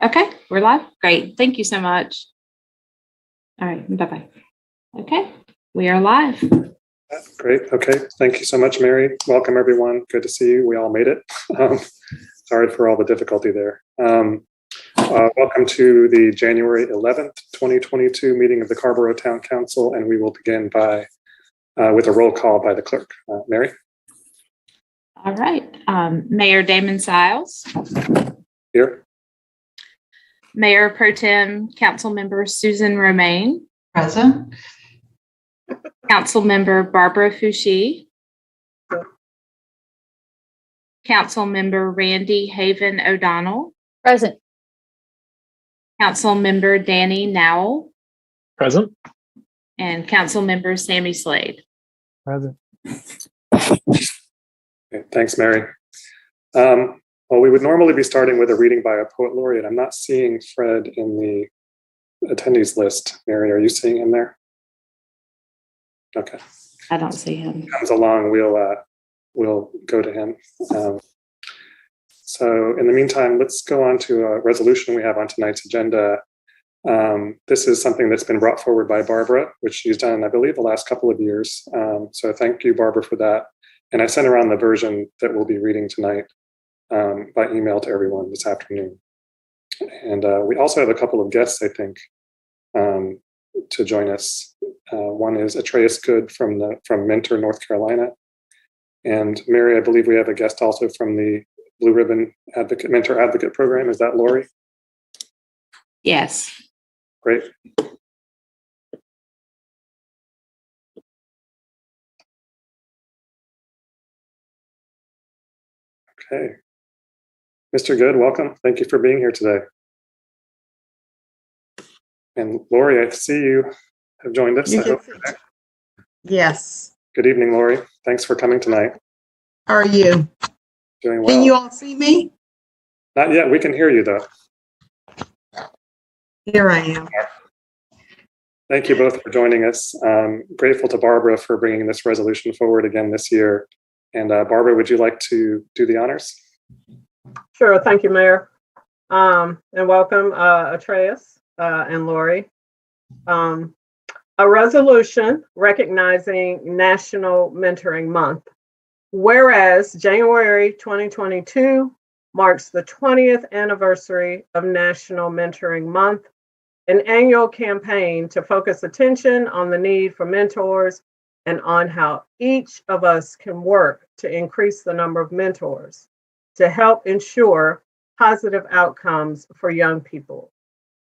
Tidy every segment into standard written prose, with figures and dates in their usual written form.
Okay, we're live. Great. Thank you so much. All right. Bye-bye. Okay, we are live. Great. Okay. Thank you so much, Mary. Welcome, everyone. Good to see you. We all made it. Sorry for all the difficulty there. Welcome to the January 11th, 2022 meeting of the Carrboro Town Council, and we will begin with a roll call by the clerk. Mary? All right. Mayor Damon Siles. Here. Mayor Pro Tem Councilmember Susan Romaine. Present. Councilmember Barbara Fouchie. Councilmember Randy Haven O'Donnell. Present. Councilmember Danny Nowell. Present. And Councilmember Sammy Slade. Present. Okay, thanks, Mary. Well, we would normally be starting with a reading by a poet laureate. I'm not seeing Fred in the attendees list. Mary, are you seeing him there? Okay. I don't see him. Comes along, we'll go to him. So in the meantime, let's go on to a resolution we have on tonight's agenda. This is something that's been brought forward by Barbara, which she's done, I believe, the last couple of years. So thank you, Barbara, for that. And I sent around the version that we'll be reading tonight by email to everyone this afternoon. And we also have a couple of guests, I think, to join us. One is Atreus Good from Mentor, North Carolina. And Mary, I believe we have a guest also from the Blue Ribbon Mentor Advocate Program. Is that Lori? Yes. Great. Okay. Mr. Good, welcome. Thank you for being here today. And Lori, I see you have joined us. Yes. Good evening, Lori. Thanks for coming tonight. How are you? Doing well. Can you all see me? Not yet. We can hear you, though. Here I am. Thank you both for joining us. Grateful to Barbara for bringing this resolution forward again this year. And Barbara, would you like to do the honors? Sure. Thank you, Mayor. And welcome, Atreus and Lori. A resolution recognizing National Mentoring Month. Whereas January 2022 marks the 20th anniversary of National Mentoring Month, an annual campaign to focus attention on the need for mentors and on how each of us can work to increase the number of mentors to help ensure positive outcomes for young people.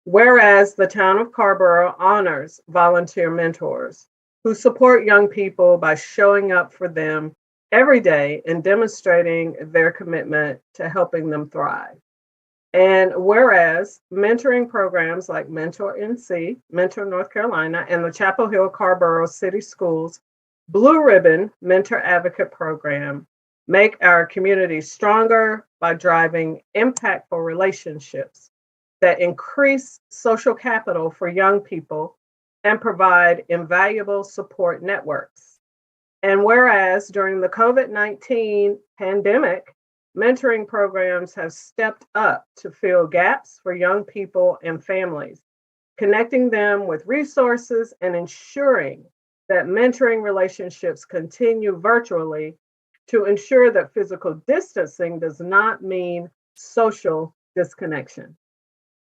Whereas the town of Carrboro honors volunteer mentors who support young people by showing up for them every day and demonstrating their commitment to helping them thrive. And whereas mentoring programs like Mentor NC, Mentor North Carolina, and the Chapel Hill Carrboro City Schools Blue Ribbon Mentor Advocate Program make our community stronger by driving impactful relationships that increase social capital for young people and provide invaluable support networks. And whereas during the COVID-19 pandemic, mentoring programs have stepped up to fill gaps for young people and families, connecting them with resources and ensuring that mentoring relationships continue virtually to ensure that physical distancing does not mean social disconnection.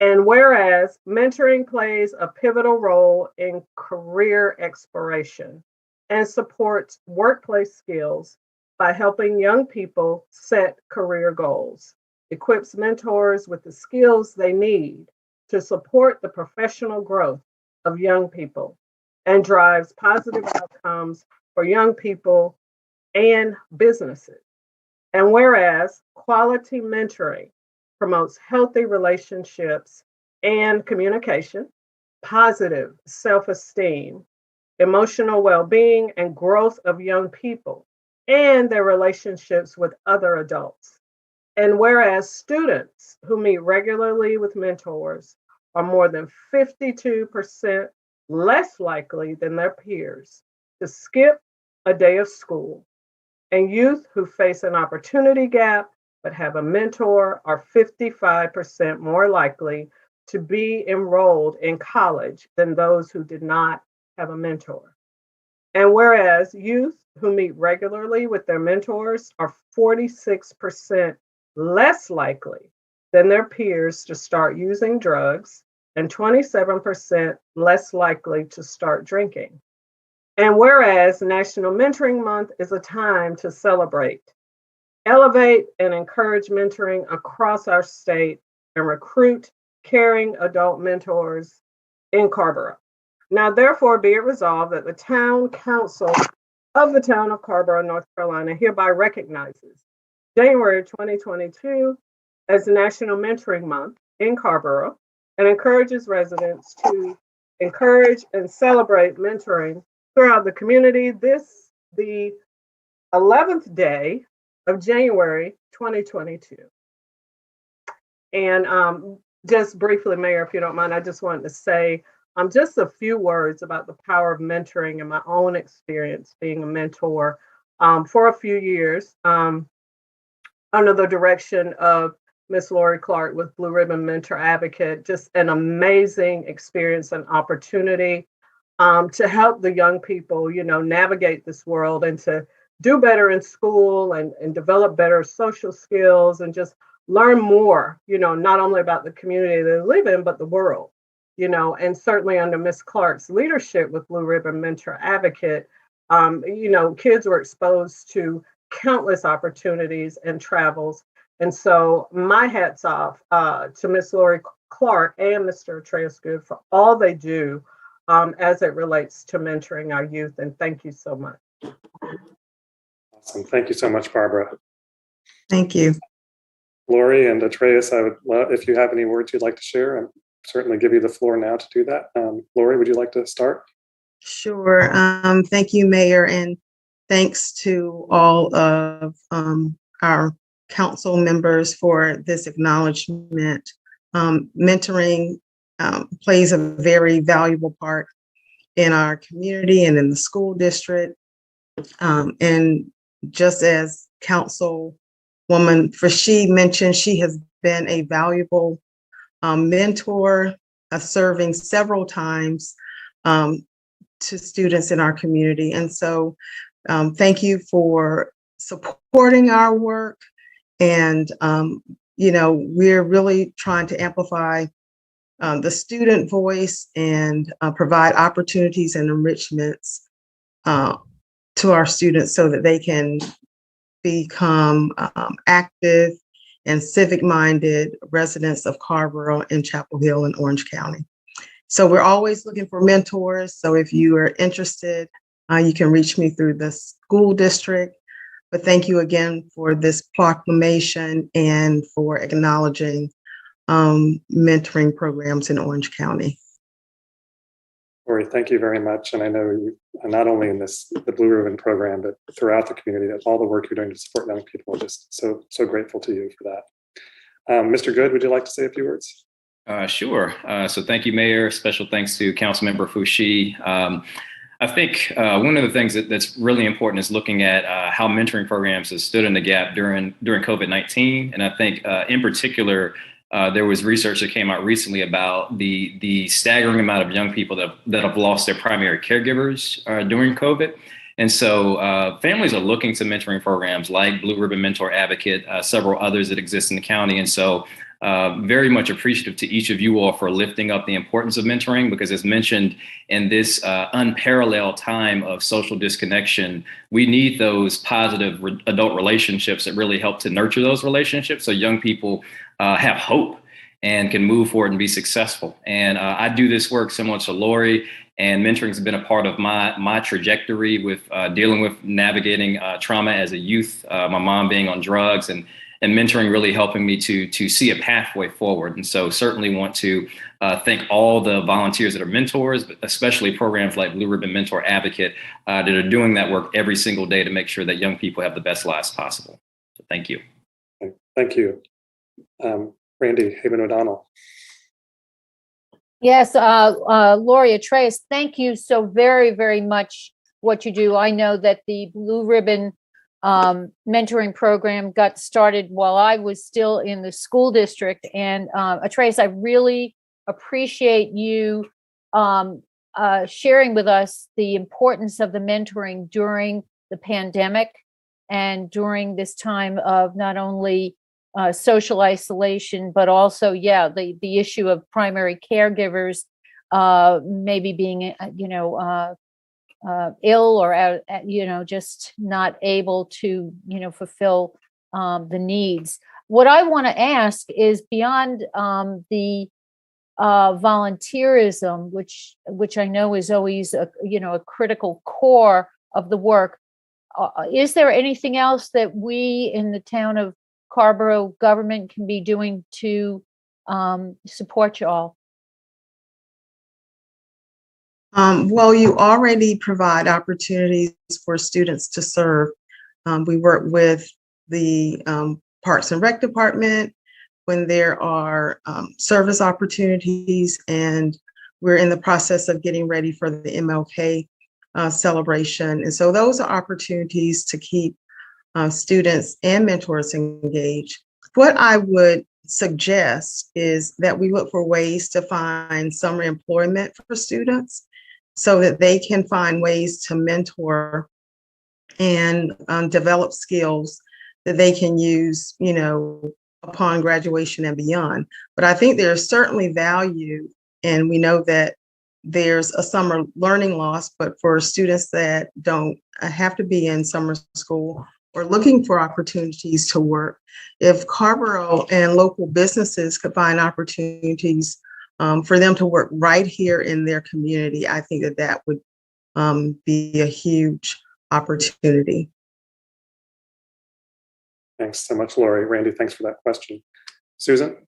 And whereas mentoring plays a pivotal role in career exploration and supports workplace skills by helping young people set career goals, equips mentors with the skills they need to support the professional growth of young people, and drives positive outcomes for young people and businesses. And whereas quality mentoring promotes healthy relationships and communication, positive self-esteem, emotional well-being, and growth of young people and their relationships with other adults. And whereas students who meet regularly with mentors are more than 52% less likely than their peers to skip a day of school, and youth who face an opportunity gap but have a mentor are 55% more likely to be enrolled in college than those who did not have a mentor. And whereas youth who meet regularly with their mentors are 46% less likely than their peers to start using drugs and 27% less likely to start drinking. And whereas National Mentoring Month is a time to celebrate, elevate, and encourage mentoring across our state and recruit caring adult mentors in Carrboro. Now, therefore, be it resolved that the Town Council of the Town of Carrboro, North Carolina, hereby recognizes January 2022 as National Mentoring Month in Carrboro and encourages residents to encourage and celebrate mentoring throughout the community. This, the 11th day of January 2022. And just briefly, Mayor, if you don't mind, I just wanted to say just a few words about the power of mentoring and my own experience being a mentor for a few years under the direction of Miss Lori Clark with Blue Ribbon Mentor Advocate. Just an amazing experience and opportunity to help the young people, navigate this world and to do better in school and develop better social skills and just learn more, not only about the community they live in, but the world, and certainly under Miss Clark's leadership with Blue Ribbon Mentor Advocate, kids were exposed to countless opportunities and travels. And so my hat's off to Miss Lori Clark and Mr. Atreus Good for all they do as it relates to mentoring our youth. And thank you so much. Awesome. Thank you so much, Barbara. Thank you. Lori and Atreus, I would love, if you have any words you'd like to share, I'll certainly give you the floor now to do that. Lori, would you like to start? Sure. Thank you, Mayor, and thanks to all of our council members for this acknowledgement. Mentoring plays a very valuable part in our community and in the school district. And just as Councilwoman Frashid mentioned, she has been a valuable mentor, serving several times to students in our community. And so thank you for supporting our work. And, we're really trying to amplify the student voice and provide opportunities and enrichments to our students so that they can become active and civic-minded residents of Carrboro and Chapel Hill and Orange County. So we're always looking for mentors. So if you are interested, you can reach me through the school district. But thank you again for this proclamation and for acknowledging mentoring programs in Orange County. Lori, thank you very much. And I know you, not only in the Blue Ribbon program, but throughout the community, that all the work you're doing to support young people, I'm just so grateful to you for that. Mr. Good, would you like to say a few words? Sure. So thank you, Mayor. Special thanks to Councilmember Fushi. I think one of the things that's really important is looking at how mentoring programs have stood in the gap during COVID-19. And I think in particular, there was research that came out recently about the staggering amount of young people that have lost their primary caregivers during COVID. And so families are looking to mentoring programs like Blue Ribbon Mentor Advocate, several others that exist in the county. And so very much appreciative to each of you all for lifting up the importance of mentoring, because as mentioned, in this unparalleled time of social disconnection, we need those positive adult relationships that really help to nurture those relationships so young people have hope and can move forward and be successful. And I do this work similar to Lori, and mentoring has been a part of my trajectory with dealing with navigating trauma as a youth, my mom being on drugs, and mentoring really helping me to see a pathway forward. And so certainly want to thank all the volunteers that are mentors, but especially programs like Blue Ribbon Mentor Advocate that are doing that work every single day to make sure that young people have the best lives possible. So thank you. Thank you. Randy Haven O'Donnell. Yes, Lori Atreus, thank you so very, very much what you do. I know that the Blue Ribbon mentoring program got started while I was still in the school district. And Atreus, I really appreciate you sharing with us the importance of the mentoring during the pandemic and during this time of not only social isolation, but also, the issue of primary caregivers maybe being, ill or out, just not able to, fulfill the needs. What I want to ask is beyond the volunteerism, which I know is always a critical core of the work. Is there anything else that we in the town of Carrboro government can be doing to support you all? Well, you already provide opportunities for students to serve. We work with the Parks and Rec Department when there are service opportunities, and we're in the process of getting ready for the MLK celebration. And so those are opportunities to keep students and mentors engaged. What I would suggest is that we look for ways to find summer employment for students so that they can find ways to mentor and develop skills that they can use, upon graduation and beyond. But I think there's certainly value, and we know that there's a summer learning loss, but for students that don't have to be in summer school or looking for opportunities to work, if Carrboro and local businesses could find opportunities for them to work right here in their community, I think that would be a huge opportunity. Thanks so much, Lori. Randy, thanks for that question. Susan?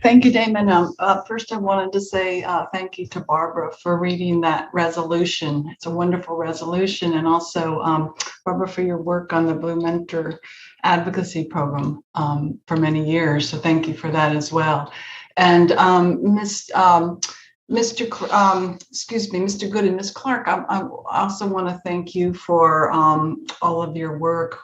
Thank you, Damon. First, I wanted to say thank you to Barbara for reading that resolution. It's a wonderful resolution. And also, Barbara, for your work on the Blue Mentor Advocacy Program for many years. So thank you for that as well. And Mr. Good and Ms. Clark, I also want to thank you for all of your work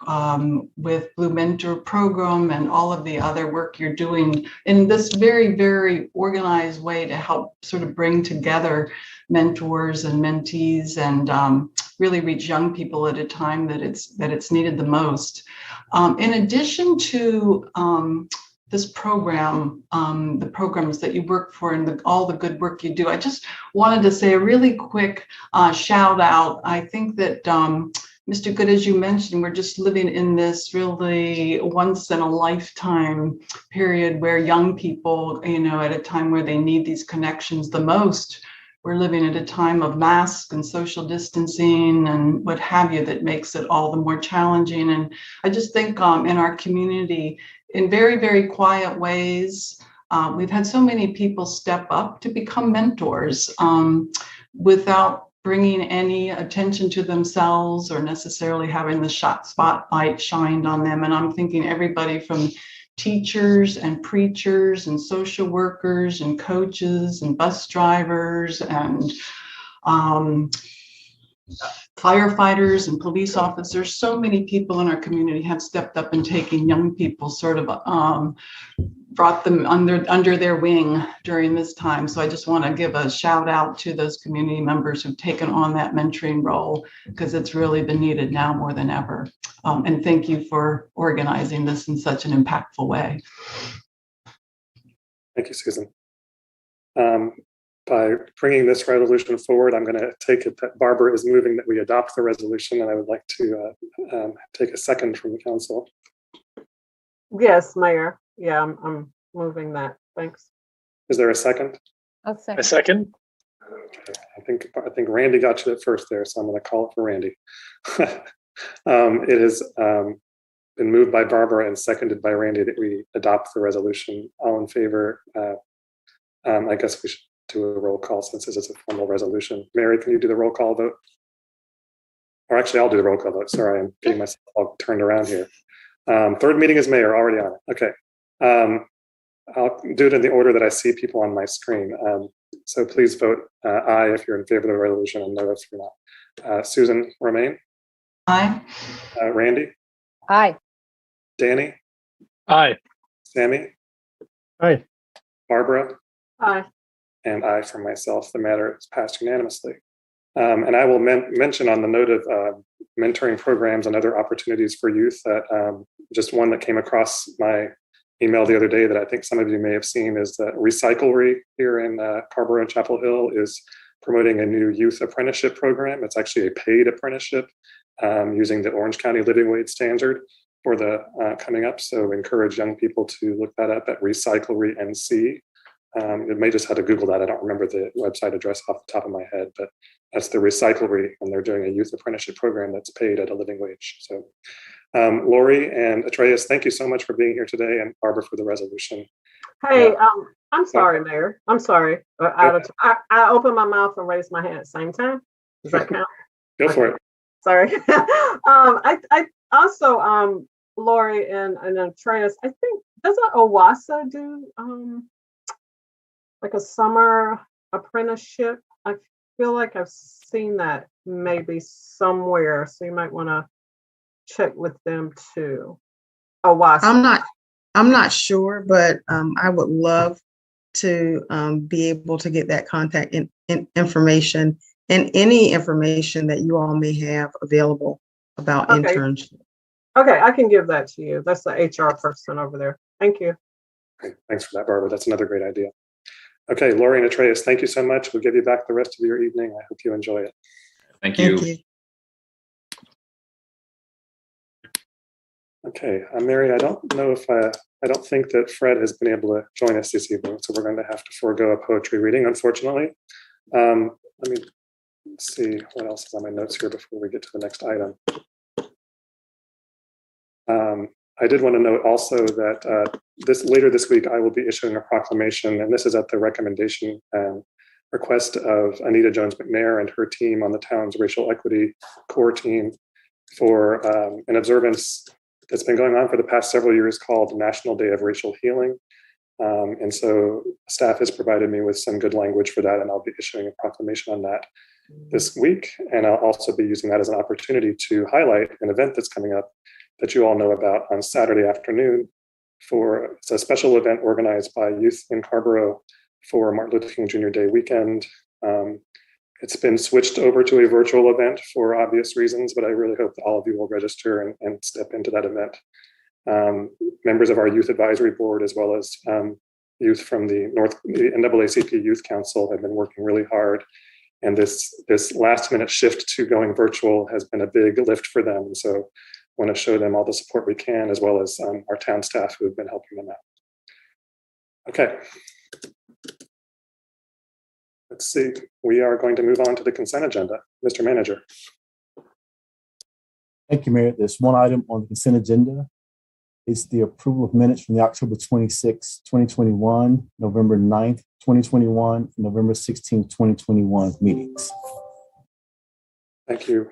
with Blue Mentor Program and all of the other work you're doing in this very, very organized way to help sort of bring together mentors and mentees and really reach young people at a time that it's needed the most. In addition to this program, the programs that you work for and all the good work you do, I just wanted to say a really quick shout out. I think that Mr. Good, as you mentioned, we're just living in this really once in a lifetime period where young people, at a time where they need these connections the most, we're living at a time of masks and social distancing and what have you that makes it all the more challenging. And I just think in our community, in very, very quiet ways, we've had so many people step up to become mentors without bringing any attention to themselves or necessarily having the spotlight shined on them. And I'm thinking everybody from teachers and preachers and social workers and coaches and bus drivers and firefighters and police officers. So many people in our community have stepped up and taken young people, sort of brought them under their wing during this time. So I just want to give a shout out to those community members who've taken on that mentoring role, because it's really been needed now more than ever. And thank you for organizing this in such an impactful way. Thank you, Susan. By bringing this resolution forward, I'm going to take it that Barbara is moving that we adopt the resolution, and I would like to take a second from the council. Yes, Mayor. Yeah, I'm moving that. Thanks. Is there a second? I'll second. A second. Okay. I think Randy got you at first there, so I'm going to call it for Randy. It has been moved by Barbara and seconded by Randy that we adopt the resolution. All in favor? I guess we should do a roll call since this is a formal resolution. Mary, can you do the roll call vote? Or actually, I'll do the roll call vote. Sorry, I'm getting myself all turned around here. Third meeting is Mayor, already on it. Okay. I'll do it in the order that I see people on my screen. So please vote aye if you're in favor of the resolution and no if you're not. Susan Romaine? Aye. Randy? Aye. Danny? Aye. Sammy? Aye. Barbara? Aye. And aye for myself. The matter is passed unanimously. And I will mention on the note of mentoring programs and other opportunities for youth that just one that came across my email the other day that I think some of you may have seen is that Recyclery here in Carrboro and Chapel Hill is promoting a new youth apprenticeship program. It's actually a paid apprenticeship using the Orange County Living Wage Standard for the coming up. So encourage young people to look that up at Recyclery NC. It may just have to Google that. I don't remember the website address off the top of my head, but that's the Recyclery, and they're doing a youth apprenticeship program that's paid at a living wage. So Lori and Atreus, thank you so much for being here today, and Barbara for the resolution. Hey, I'm sorry, Mayor. I'm sorry. I opened my mouth and raised my hand at the same time. Does that count? Go for it. Sorry. I also, Lori and Atreus, I think, doesn't OWASA do like a summer apprenticeship? I feel like I've seen that maybe somewhere, so you might want to check with them too. OWASA. I'm not sure, but I would love to be able to get that contact information and any information that you all may have available about internship. Okay, I can give that to you. That's the HR person over there. Thank you. Great. Thanks for that, Barbara. That's another great idea. Okay, Lori and Atreus, thank you so much. We'll give you back the rest of your evening. I hope you enjoy it. Thank you. Thank you. Okay, Mary, I don't know if I don't think that Fred has been able to join us this evening, so we're going to have to forego a poetry reading, unfortunately. Let me see what else is on my notes here before we get to the next item. I did want to note also that later this week I will be issuing a proclamation, and this is at the recommendation and request of Anita Jones McNair and her team on the town's racial equity core team for an observance that's been going on for the past several years called National Day of Racial Healing. And so staff has provided me with some good language for that, and I'll be issuing a proclamation on that this week. And I'll also be using that as an opportunity to highlight an event that's coming up that you all know about on Saturday afternoon. It's a special event organized by youth in Carrboro for Martin Luther King Jr. Day weekend. It's been switched over to a virtual event for obvious reasons, but I really hope that all of you will register and step into that event. Members of our youth advisory board, as well as youth from the NAACP Youth Council, have been working really hard. And this last minute shift to going virtual has been a big lift for them. And so I want to show them all the support we can, as well as our town staff who have been helping them out. Okay. Let's see, we are going to move on to the consent agenda. Mr. Manager. Thank you, Mayor. There's one item on the consent agenda. It's the approval of minutes from the October 26, 2021, November 9th, 2021, and November 16th, 2021 meetings. Thank you.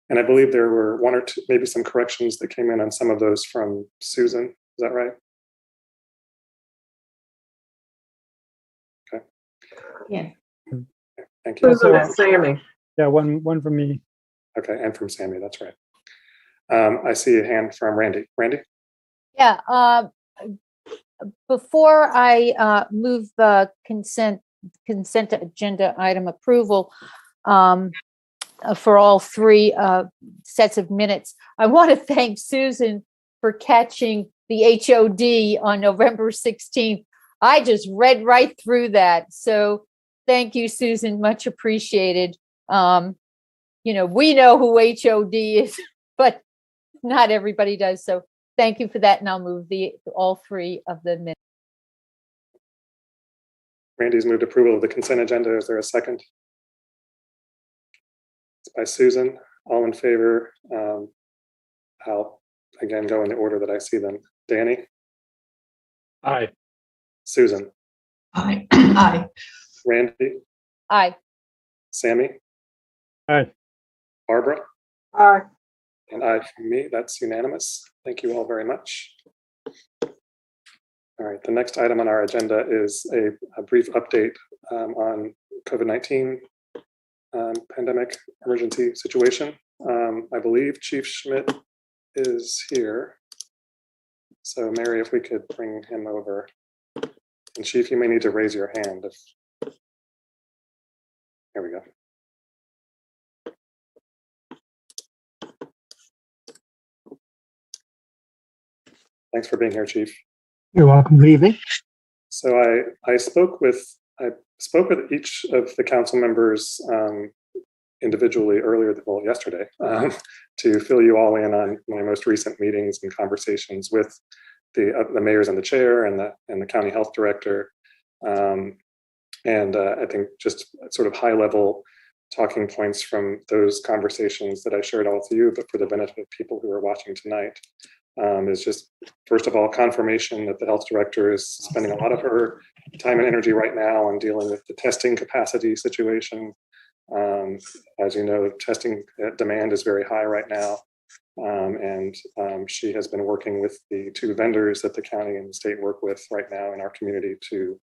And I believe there were one or two, maybe some corrections that came in on some of those from Susan. Is that right? Okay. Yeah. Thank you. Susan and Sammy. Yeah, one from me. Okay, and from Sammy, that's right. I see a hand from Randy. Randy? Yeah, before I move the consent agenda item approval for all three sets of minutes, I want to thank Susan for catching the HOD on November 16th. I just read right through that. So thank you, Susan, much appreciated. We know who HOD is, but not everybody does. So thank you for that. And I'll move all three of the minutes. Randy's moved approval of the consent agenda. Is there a second? It's by Susan. All in favor. I'll again go in the order that I see them. Danny? Aye. Susan? Aye. Aye. Randy? Aye. Sammy? Aye. Barbara? Aye. And aye from me. That's unanimous. Thank you all very much. All right, the next item on our agenda is a brief update on COVID-19 pandemic emergency situation. I believe Chief Schmidt is here. So Mary, if we could bring him over. And Chief, you may need to raise your hand. There we go. Thanks for being here, Chief. You're welcome. Good evening. So I spoke with each of the council members individually earlier, yesterday, to fill you all in on my most recent meetings and conversations with the mayors and the chair and the county health director, and I think just sort of high level talking points from those conversations that I shared all with you, but for the benefit of people who are watching tonight. Is just, first of all, confirmation that the health director is spending a lot of her time and energy right now on dealing with the testing capacity situation. As you know, testing demand is very high right now. And she has been working with the two vendors that the county and the state work with right now in our community to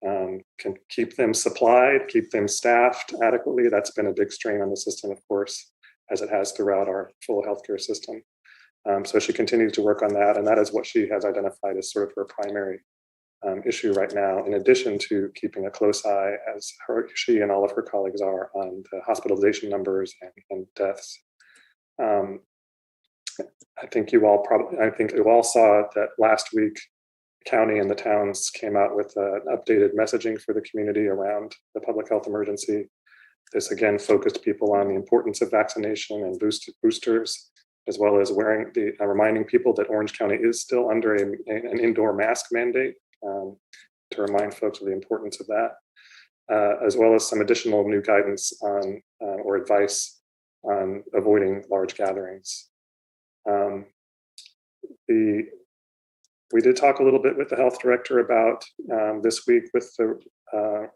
can keep them supplied, keep them staffed adequately. That's been a big strain on the system, of course, as it has throughout our full healthcare system. So she continues to work on that, and that is what she has identified as sort of her primary issue right now, in addition to keeping a close eye, as she and all of her colleagues are, on the hospitalization numbers and deaths. I think you all saw that last week, the county and the towns came out with updated messaging for the community around the public health emergency. This again focused people on the importance of vaccination and boosters, as well as reminding people that Orange County is still under an indoor mask mandate, to remind folks of the importance of that, as well as some additional new guidance on or advice on avoiding large gatherings. We did talk a little bit with the health director about this week with the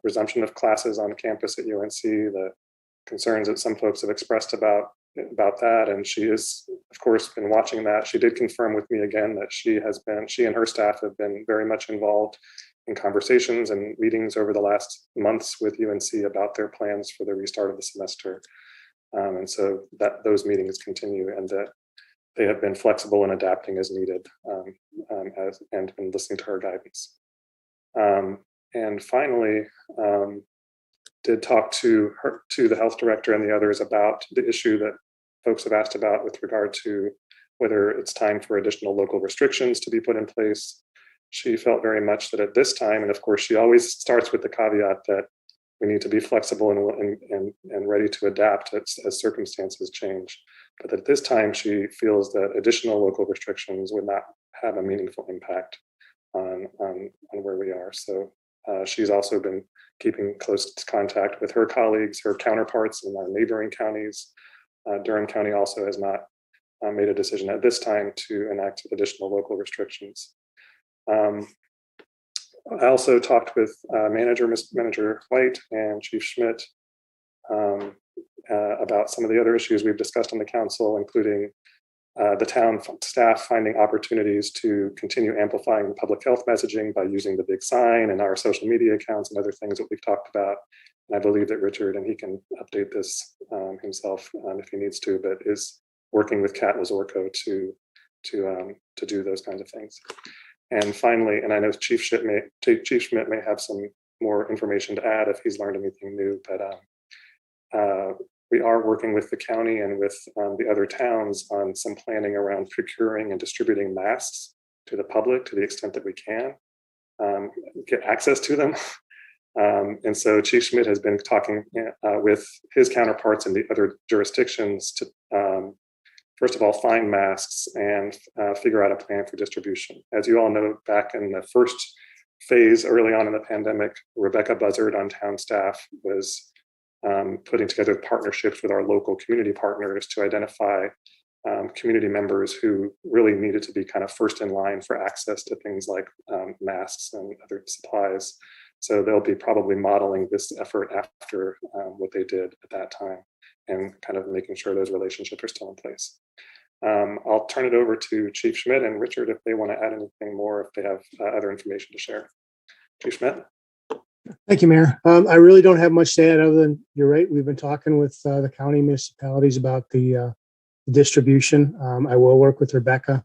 resumption of classes on campus at UNC, the concerns that some folks have expressed about that, and she has, of course, been watching that. She did confirm with me again that she and her staff have been very much involved in conversations and meetings over the last months with UNC about their plans for the restart of the semester, and so that those meetings continue, and that they have been flexible and adapting as needed, and been listening to her guidance. And finally, did talk to the health director and the others about the issue that folks have asked about with regard to whether it's time for additional local restrictions to be put in place. She felt very much that at this time, and of course she always starts with the caveat that we need to be flexible and ready to adapt as circumstances change. But at this time, she feels that additional local restrictions would not have a meaningful impact on where we are. So she's also been keeping close contact with her colleagues, her counterparts in our neighboring counties. Durham County also has not made a decision at this time to enact additional local restrictions. I also talked with Manager White and Chief Schmidt about some of the other issues we've discussed on the council, including the town staff finding opportunities to continue amplifying public health messaging by using the big sign and our social media accounts and other things that we've talked about. And I believe that Richard, and he can update this himself if he needs to, but is working with Kat Lazorko to do those kinds of things. And finally, and I know Chief Schmidt may have some more information to add if he's learned anything new, but we are working with the county and with the other towns on some planning around procuring and distributing masks to the public to the extent that we can get access to them. And so Chief Schmidt has been talking with his counterparts in the other jurisdictions to, first of all, find masks and figure out a plan for distribution. As you all know, back in the first phase early on in the pandemic, Rebecca Buzzard on town staff was putting together partnerships with our local community partners to identify community members who really needed to be kind of first in line for access to things like masks and other supplies. So they'll be probably modeling this effort after what they did at that time and kind of making sure those relationships are still in place. I'll turn it over to Chief Schmidt and Richard if they want to add anything more, if they have other information to share. Chief Schmidt? Thank you, Mayor. I really don't have much to add other than you're right. We've been talking with the county municipalities about the distribution. I will work with Rebecca.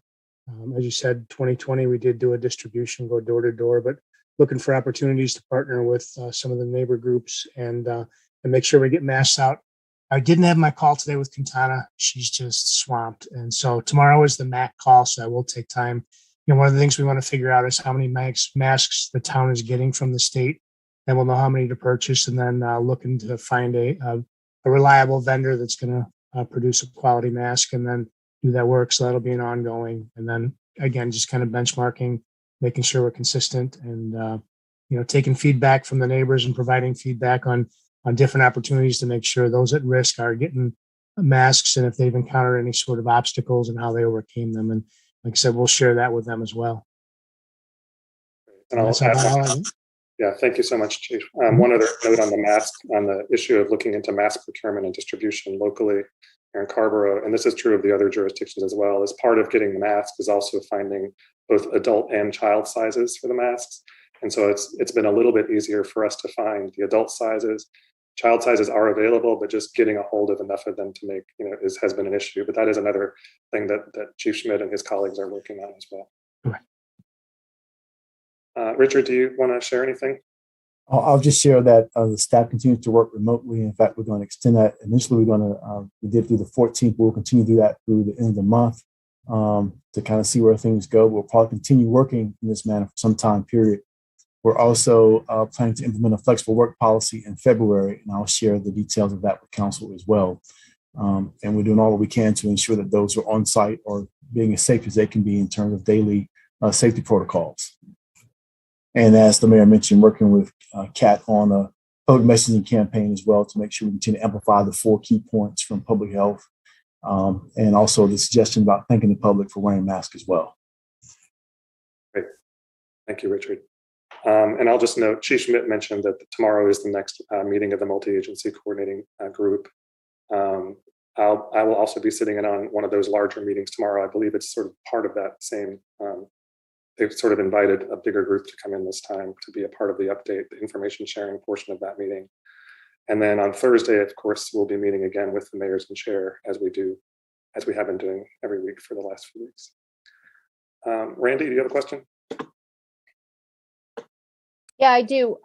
As you said, 2020, we did do a distribution, go door to door, but looking for opportunities to partner with some of the neighbor groups and make sure we get masks out. I didn't have my call today with Quintana. She's just swamped. And so tomorrow is the MAC call, so I will take time. One of the things we want to figure out is how many masks the town is getting from the state. And we'll know how many to purchase, and then looking to find a reliable vendor that's going to produce a quality mask and then do that work. So that'll be an ongoing. And then again, just kind of benchmarking, making sure we're consistent and, taking feedback from the neighbors and providing feedback on different opportunities to make sure those at risk are getting masks and if they've encountered any sort of obstacles and how they overcame them. And like I said, we'll share that with them as well. And I'll add yeah, thank you so much, Chief. One other note on the mask, on the issue of looking into mask procurement and distribution locally here in Carrboro, and this is true of the other jurisdictions as well, as part of getting the mask is also finding both adult and child sizes for the masks. And so it's been a little bit easier for us to find the adult sizes. Child sizes are available, but just getting a hold of enough of them to make, has been an issue. But that is another thing that Chief Schmidt and his colleagues are working on as well. Richard, do you want to share anything? I'll just share that the staff continues to work remotely. In fact, we're going to extend that. Initially, we did through the 14th. We'll continue to do that through the end of the month to kind of see where things go. We'll probably continue working in this manner for some time period. We're also planning to implement a flexible work policy in February, and I'll share the details of that with council as well. And we're doing all that we can to ensure that those who are on site are being as safe as they can be in terms of daily safety protocols. And as the mayor mentioned, working with Kat on a public messaging campaign as well to make sure we continue to amplify the 4 key points from public health and also the suggestion about thanking the public for wearing masks as well. Great. Thank you, Richard. And I'll just note, Chief Schmidt mentioned that tomorrow is the next meeting of the multi-agency coordinating group. I will also be sitting in on one of those larger meetings tomorrow. I believe it's sort of part of that same they've sort of invited a bigger group to come in this time to be a part of the update, the information sharing portion of that meeting. And then on Thursday, of course, we'll be meeting again with the mayors and chair as we have been doing every week for the last few weeks. Randy, do you have a question? Yeah, I do.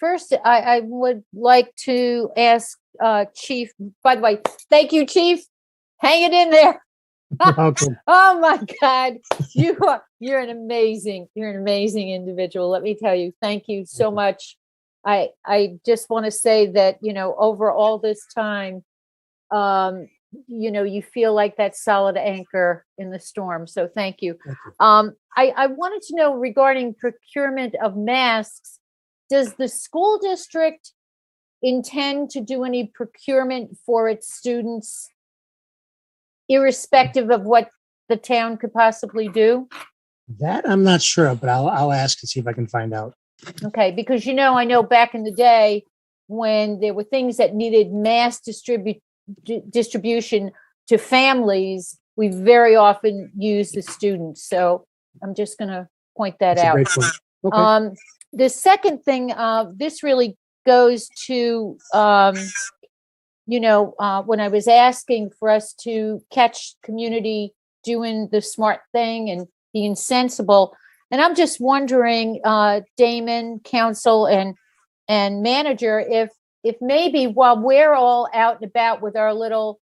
First, I would like to ask Chief, by the way, thank you, Chief. Hang it in there. Oh my God, you're an amazing individual. Let me tell you, thank you so much. I just want to say that, over all this time, you feel like that solid anchor in the storm. So thank you. I wanted to know regarding procurement of masks, does the school district intend to do any procurement for its students, irrespective of what the town could possibly do? That I'm not sure of, but I'll ask and see if I can find out. Okay, because I know back in the day when there were things that needed mass distribution to families, we very often use the students. So I'm just going to point that out. Great point. Okay. The second thing, this really goes to when I was asking for us to catch community doing the smart thing and being sensible. And I'm just wondering, Damon, council and manager, if maybe while we're all out and about with our little,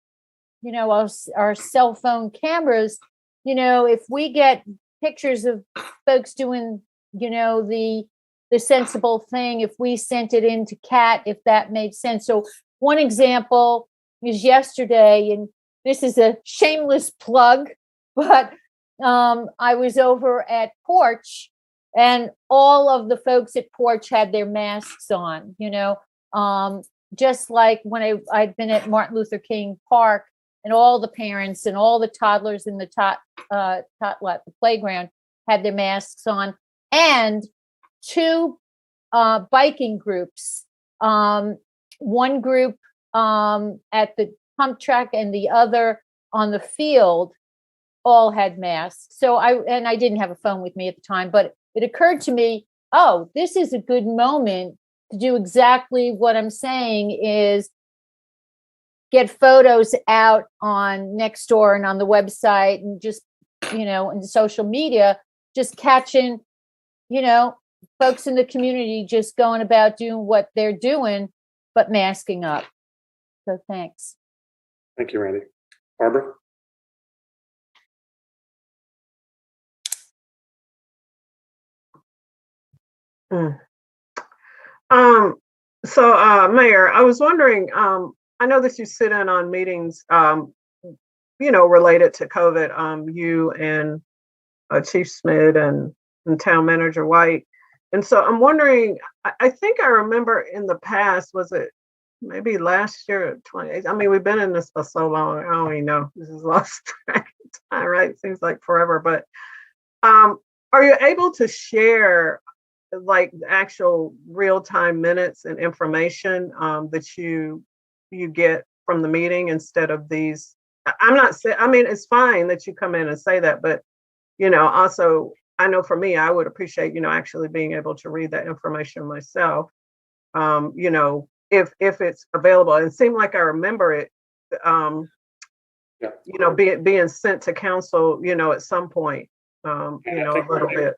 our cell phone cameras, if we get pictures of folks doing, the sensible thing, if we sent it into Kat, if that made sense. So one example is yesterday, and this is a shameless plug, but I was over at Porch, and all of the folks at Porch had their masks on, just like when I'd been at Martin Luther King Park, and all the parents and all the toddlers in the the playground had their masks on, and 2 biking groups. One group at the pump track and the other on the field all had masks. So I didn't have a phone with me at the time, but it occurred to me oh, this is a good moment to do exactly what I'm saying, is get photos out on Nextdoor and on the website and just, in social media, just catching, folks in the community just going about doing what they're doing, but masking up. So thanks. Thank you, Randy. Barbara? Mayor, I was wondering, I know that you sit in on meetings, related to COVID, you and Chief Smith and Town Manager White. And so I'm wondering, I think I remember in the past, was it maybe last year, we've been in this for so long, I don't even know, this is lost track of time, right? It seems like forever, but are you able to share like actual real-time minutes and information that you get from the meeting instead of these? I'm not saying, it's fine that you come in and say that, but also I know for me, I would appreciate, actually being able to read that information myself, if it's available. It seemed like I remember it, being sent to council, at some point, a little bit.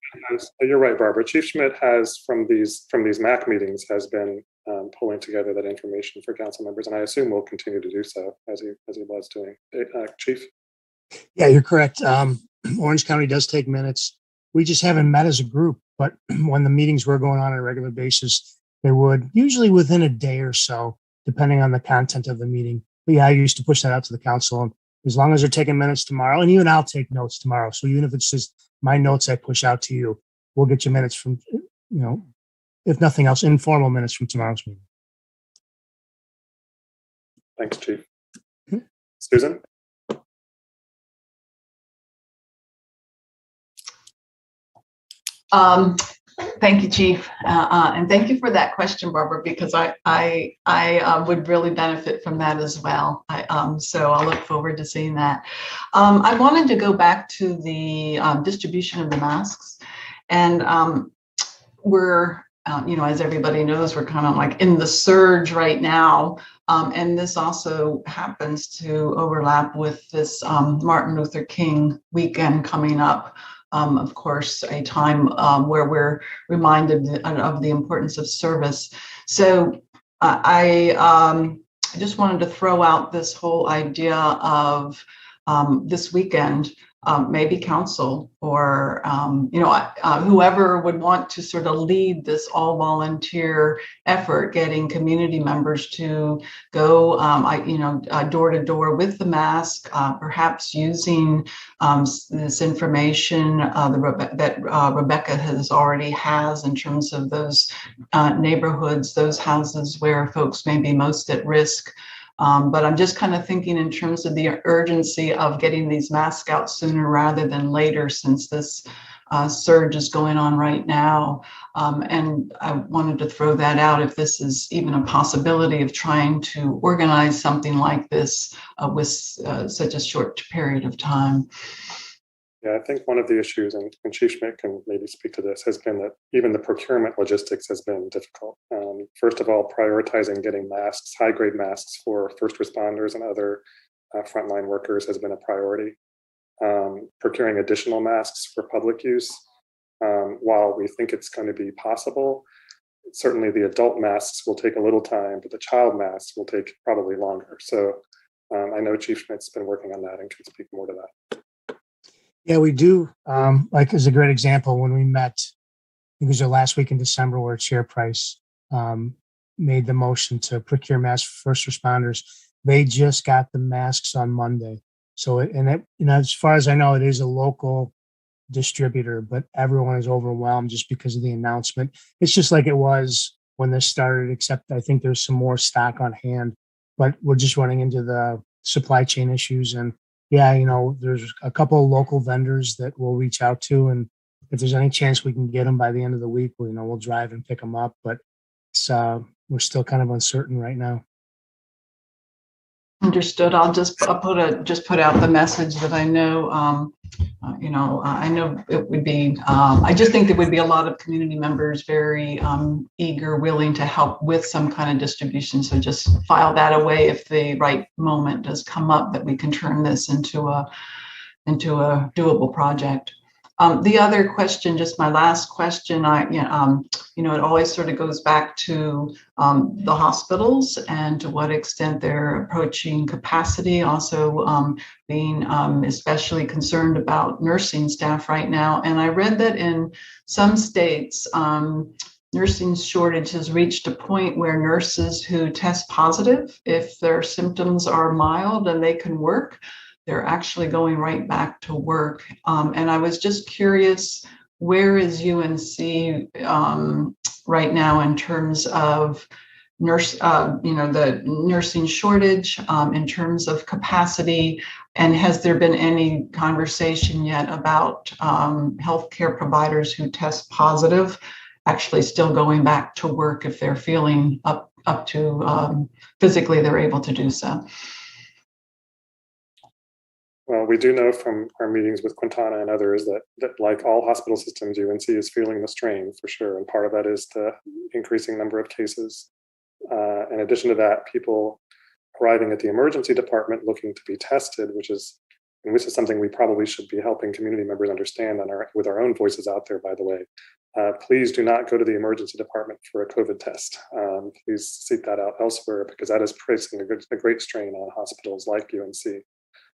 You're right, Barbara. Chief Schmidt has from these MAC meetings has been pulling together that information for council members, and I assume will continue to do so as he was doing. Chief? Yeah, you're correct. Orange County does take minutes. We just haven't met as a group, but when the meetings were going on a regular basis, they would, usually within a day or so, depending on the content of the meeting. But yeah, I used to push that out to the council, and as long as they're taking minutes tomorrow, and even I'll take notes tomorrow. So even if it's just my notes I push out to you, we'll get you minutes from, if nothing else, informal minutes from tomorrow's meeting. Thanks, Chief. Susan? Thank you, Chief, and thank you for that question, Barbara, because I would really benefit from that as well. So I'll look forward to seeing that. I wanted to go back to the distribution of the masks, and we're, as everybody knows, we're kind of like in the surge right now, and this also happens to overlap with this Martin Luther King weekend coming up. Of course, a time where we're reminded of the importance of service. So I just wanted to throw out this whole idea of this weekend, maybe council or, whoever would want to sort of lead this all volunteer effort, getting community members to go, door to door with the mask, perhaps using this information that Rebecca has in terms of those neighborhoods, those houses where folks may be most at risk. But I'm just kind of thinking in terms of the urgency of getting these masks out sooner rather than later, since this surge is going on right now. And I wanted to throw that out, if this is even a possibility of trying to organize something like this with such a short period of time. Yeah, I think one of the issues, and Chief Schmidt can maybe speak to this, has been that even the procurement logistics has been difficult. First of all, prioritizing getting masks, high-grade masks for first responders and other frontline workers has been a priority. Procuring additional masks for public use, while we think it's going to be possible, certainly the adult masks will take a little time, but the child masks will take probably longer. So I know Chief Schmidt's been working on that and can speak more to that. Yeah, we do. Like as a great example, when we met, I think it was the last week in December, where Chair Price made the motion to procure masks for first responders. They just got the masks on Monday. So, as far as I know, it is a local distributor, but everyone is overwhelmed just because of the announcement. It's just like it was when this started, except I think there's some more stock on hand, but we're just running into the supply chain issues. And yeah, there's a couple of local vendors that we'll reach out to, and if there's any chance we can get them by the end of the week, we'll drive and pick them up. But it's we're still kind of uncertain right now. Understood. I'll put out the message that I know. I know it would be. I just think there would be a lot of community members very eager, willing to help with some kind of distribution. So just file that away if the right moment does come up that we can turn this into a doable project. The other question, just my last question, it always sort of goes back to the hospitals and to what extent they're approaching capacity. Also, being especially concerned about nursing staff right now. And I read that in some states, nursing shortage has reached a point where nurses who test positive, if their symptoms are mild and they can work, they're actually going right back to work. And I was just curious, where is UNC right now in terms of the nursing shortage, in terms of capacity? And has there been any conversation yet about healthcare providers who test positive actually still going back to work if they're feeling up to physically they're able to do so? Well, we do know from our meetings with Quintana and others that like all hospital systems, UNC is feeling the strain for sure. And part of that is the increasing number of cases. In addition to that, people arriving at the emergency department looking to be tested, which is something we probably should be helping community members understand with our own voices out there, by the way. Please do not go to the emergency department for a COVID test. Please seek that out elsewhere, because that is placing a great strain on hospitals like UNC.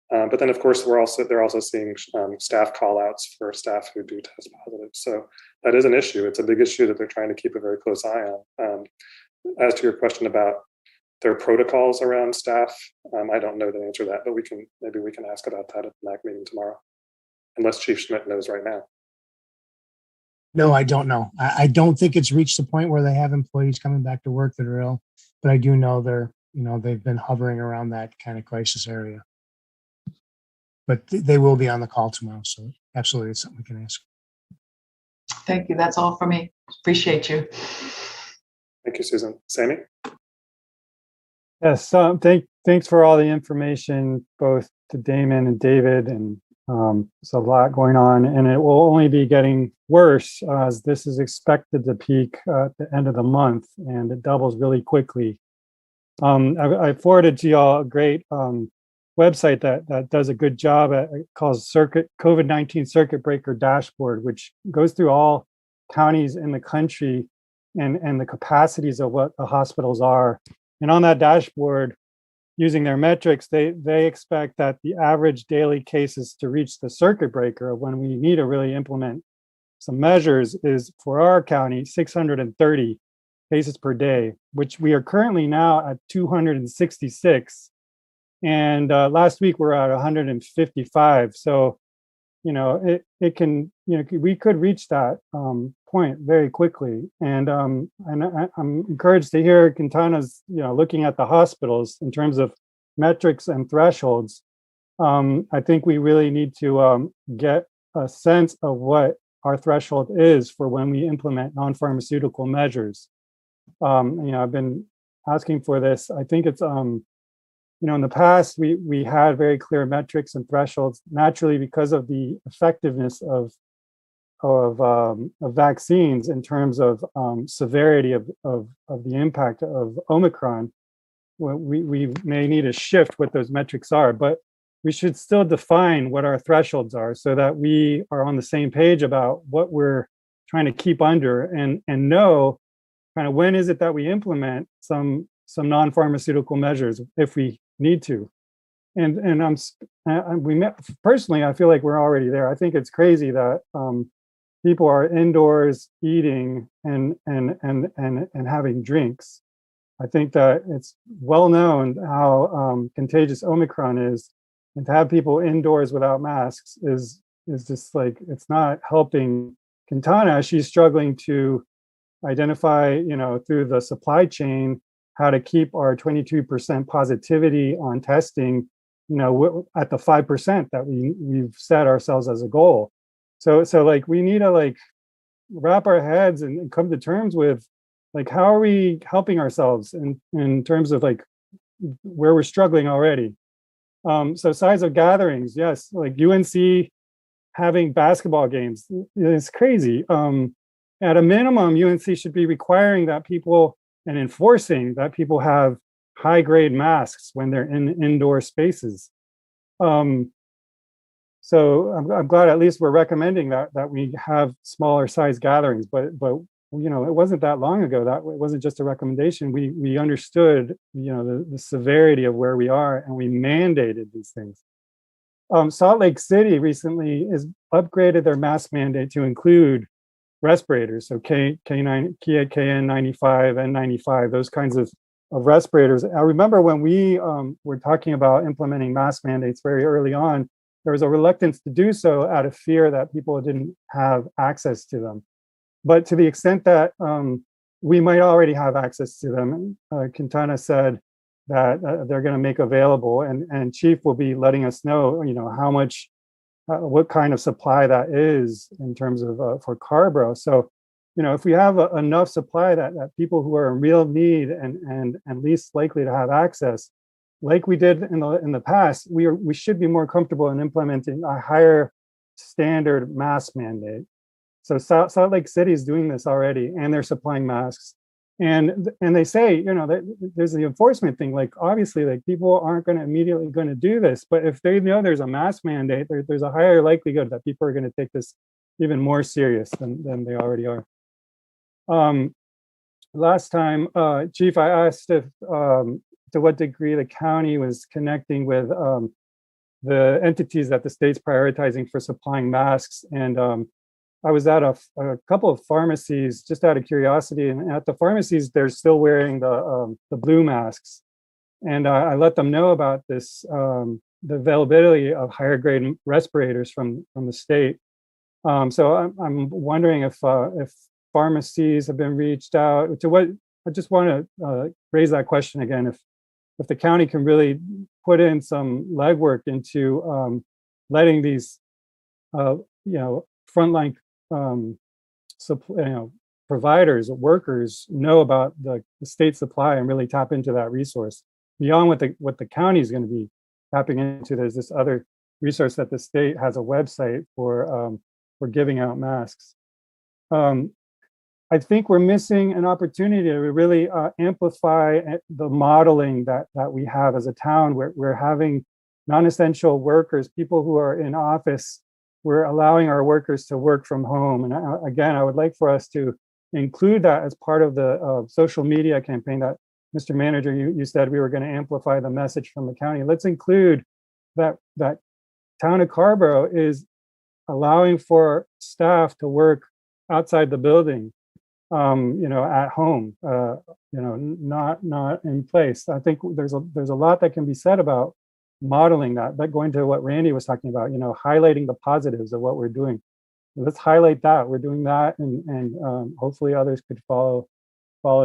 But then, of course, they're also seeing staff call-outs for staff who do test positive. So that is an issue. It's a big issue that they're trying to keep a very close eye on. As to your question about their protocols around staff, I don't know the answer to that, but maybe we can ask about that at the NAC meeting tomorrow, unless Chief Schmidt knows right now. No, I don't know. I don't think it's reached the point where they have employees coming back to work that are ill, but I do know they've been hovering around that kind of crisis area. But they will be on the call tomorrow, so absolutely, it's something we can ask. Thank you. That's all for me. Appreciate you. Thank you, Susan. Sammy? Yes, thanks for all the information, both to Damon and David, and there's a lot going on, and it will only be getting worse as this is expected to peak at the end of the month, and it doubles really quickly. I forwarded to y'all a great website that does a good job at calls COVID-19 Circuit Breaker Dashboard, which goes through all counties in the country and the capacities of what the hospitals are. And on that dashboard, using their metrics, they expect that the average daily cases to reach the circuit breaker when we need to really implement some measures is, for our county, 630 cases per day, which we are currently now at 266. And last week we're at 155. So, it can, we could reach that point very quickly. And I'm encouraged to hear Quintana's, looking at the hospitals in terms of metrics and thresholds. I think we really need to get a sense of what our threshold is for when we implement non-pharmaceutical measures. I've been asking for this. I think it's in the past, we had very clear metrics and thresholds naturally because of the effectiveness of vaccines in terms of severity of the impact of Omicron. We may need to shift what those metrics are, but we should still define what our thresholds are so that we are on the same page about what we're trying to keep under and know kind of when is it that we implement some non-pharmaceutical measures if we need to. And personally, I feel like we're already there. I think it's crazy that people are indoors eating and having drinks. I think that it's well known how contagious Omicron is, and to have people indoors without masks is just like, it's not helping Quintana. She's struggling to identify, through the supply chain, how to keep our 22% positivity on testing, at the 5% that we've set ourselves as a goal. So like we need to wrap our heads and come to terms with how are we helping ourselves in terms of where we're struggling already. So size of gatherings, yes, like UNC having basketball games, it's crazy. At a minimum, UNC should be requiring that people and enforcing that people have high grade masks when they're in indoor spaces. So I'm glad at least we're recommending that we have smaller size gatherings, but you know, it wasn't that long ago that it wasn't just a recommendation. We understood, you know, the severity of where we are, and we mandated these things. Salt Lake City recently has upgraded their mask mandate to include respirators, so KN95, N95, those kinds of respirators. I remember when we were talking about implementing mask mandates very early on, there was a reluctance to do so out of fear that people didn't have access to them. But to the extent that we might already have access to them, Quintana said that they're going to make available, and Chief will be letting us know, you know, how much, what kind of supply that is in terms of for Carrboro. So, you know, if we have enough supply that people who are in real need and least likely to have access, like we did in the past, we should be more comfortable in implementing a higher standard mask mandate. So Salt Lake City is doing this already, and they're supplying masks. And they say, you know, that there's the enforcement thing. Like, obviously, like, people aren't going to immediately going to do this, but if they know there's a mask mandate, there's a higher likelihood that people are going to take this even more serious than they already are. Last time, Chief, I asked if to what degree the county was connecting with the entities that the state's prioritizing for supplying masks. And I was at a couple of pharmacies just out of curiosity, and at the pharmacies, they're still wearing the blue masks. And I let them know about this, the availability of higher grade respirators from the state. So I'm wondering if pharmacies have been reached out to what. I just want to raise that question again. If the county can really put in some legwork into letting these, you know, frontline providers, workers know about the state supply and really tap into that resource beyond what the county is going to be tapping into. There's this other resource that the state has a website for giving out masks. I think we're missing an opportunity to really amplify the modeling that we have as a town. We're having non-essential workers, people who are in office. We're allowing our workers to work from home. And again, I would like for us to include that as part of the social media campaign that, Mr. Manager, you said we were going to amplify the message from the county. Let's include that town of Carrboro is allowing for staff to work outside the building, you know, at home, you know, not in place. I think there's a lot that can be said about modeling that, but going to what Randy was talking about, you know, highlighting the positives of what we're doing. Let's highlight that we're doing that, and hopefully others could follow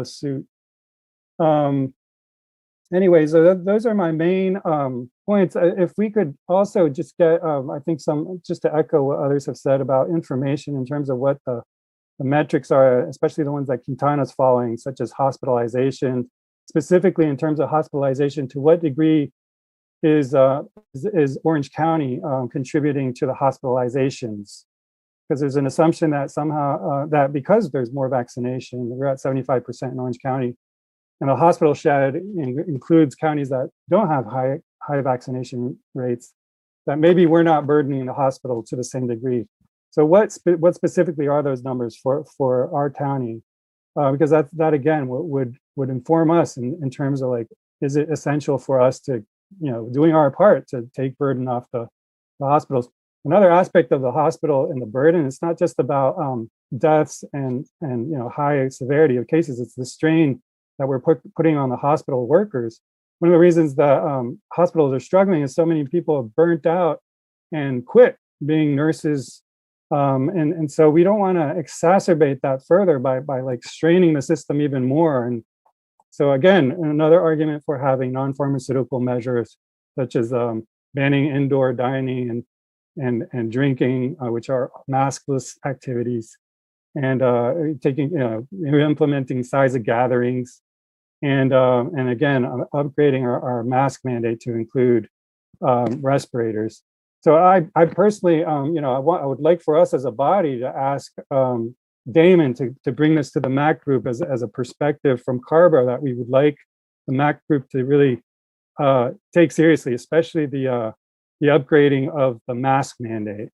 suit. Anyways, those are my main points. If we could also just get, I think just to echo what others have said about information in terms of what the metrics are, especially the ones that Quintana's following, such as hospitalization, specifically in terms of hospitalization, to what degree is Orange County contributing to the hospitalizations? Because there's an assumption that somehow that because there's more vaccination, we're at 75% in Orange County, and the hospital shed includes counties that don't have high vaccination rates, that maybe we're not burdening the hospital to the same degree. So what specifically are those numbers for our county? Because that again would inform us in terms of, like, is it essential for us to, you know, doing our part to take burden off the hospitals? Another aspect of the hospital and the burden, it's not just about deaths and you know, high severity of cases. It's the strain that we're putting on the hospital workers. One of the reasons that hospitals are struggling is so many people have burnt out and quit being nurses. And so we don't want to exacerbate that further by like straining the system even more. And so again, another argument for having non-pharmaceutical measures, such as banning indoor dining and drinking, which are maskless implementing size of gatherings, and again, upgrading our mask mandate to include respirators. So I personally, I would like for us as a body to ask Damon to bring this to the MAC group as a perspective from Carrboro that we would like the MAC group to really take seriously, especially the upgrading of the mask mandate.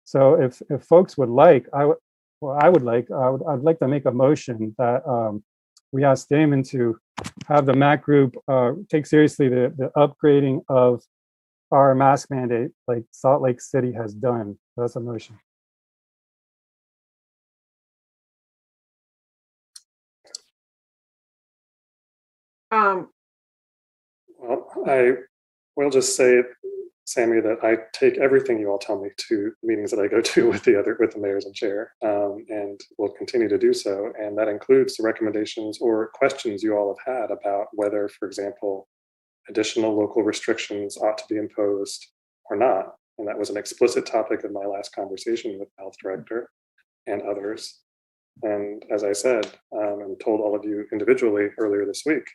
So if folks would like, I'd like to make a motion that we ask Damon to have the MAC group take seriously the upgrading of our mask mandate like Salt Lake City has done. That's a motion. Well, I will just say, Sammy, that I take everything you all tell me to meetings that I go to with the mayors and chair, and will continue to do so. And that includes the recommendations or questions you all have had about whether, for example, additional local restrictions ought to be imposed or not. And that was an explicit topic of my last conversation with the health director and others. And as I said, and told all of you individually earlier this week,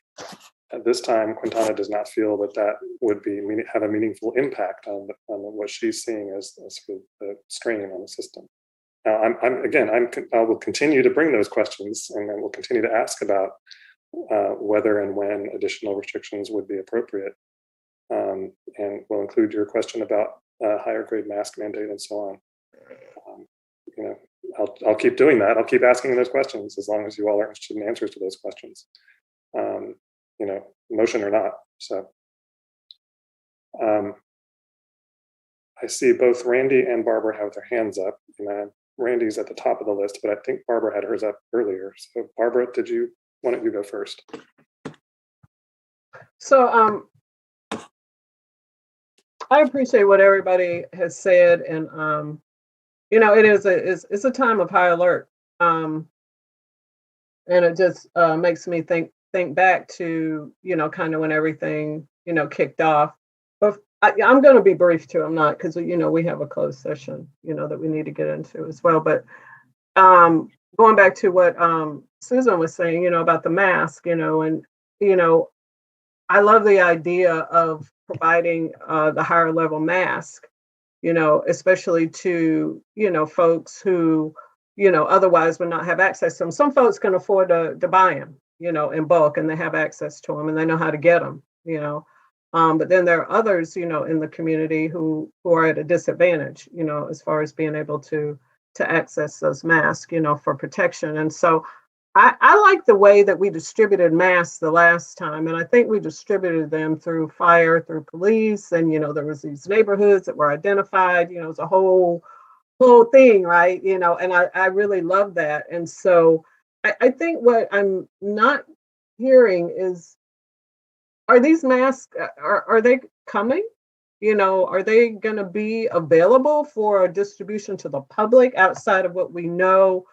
at this time, Quintana does not feel that would have a meaningful impact on what she's seeing as the strain on the system. Now, I will continue to bring those questions, and then we'll continue to ask about whether and when additional restrictions would be appropriate, and we'll include your question about higher grade mask mandate and so on. I'll keep doing that. I'll keep asking those questions as long as you all are interested in answers to those questions. Motion or not. So I see both Randy and Barbara have their hands up, and Randy's at the top of the list, but I think Barbara had hers up earlier. So Barbara, why don't you go first? So I appreciate what everybody has said, and it's a time of high alert, and it just makes me think back to kind of when everything kicked off. But I'm going to be brief too. I'm not, because we have a closed session that we need to get into as well. But going back to what Susan was saying, about the mask, and I love the idea of providing the higher level mask, especially to folks who otherwise would not have access to them. Some folks can afford to buy them, in bulk, and they have access to them and they know how to get them, but then there are others, in the community who are at a disadvantage, as far as being able to access those masks, for protection. And so I like the way that we distributed masks the last time, and I think we distributed them through fire, through police, and there was these neighborhoods that were identified. It was a whole thing, right? And I really love that. And so I think what I'm not hearing is, are these masks, are they coming? Are they going to be available for distribution to the public outside of what we know?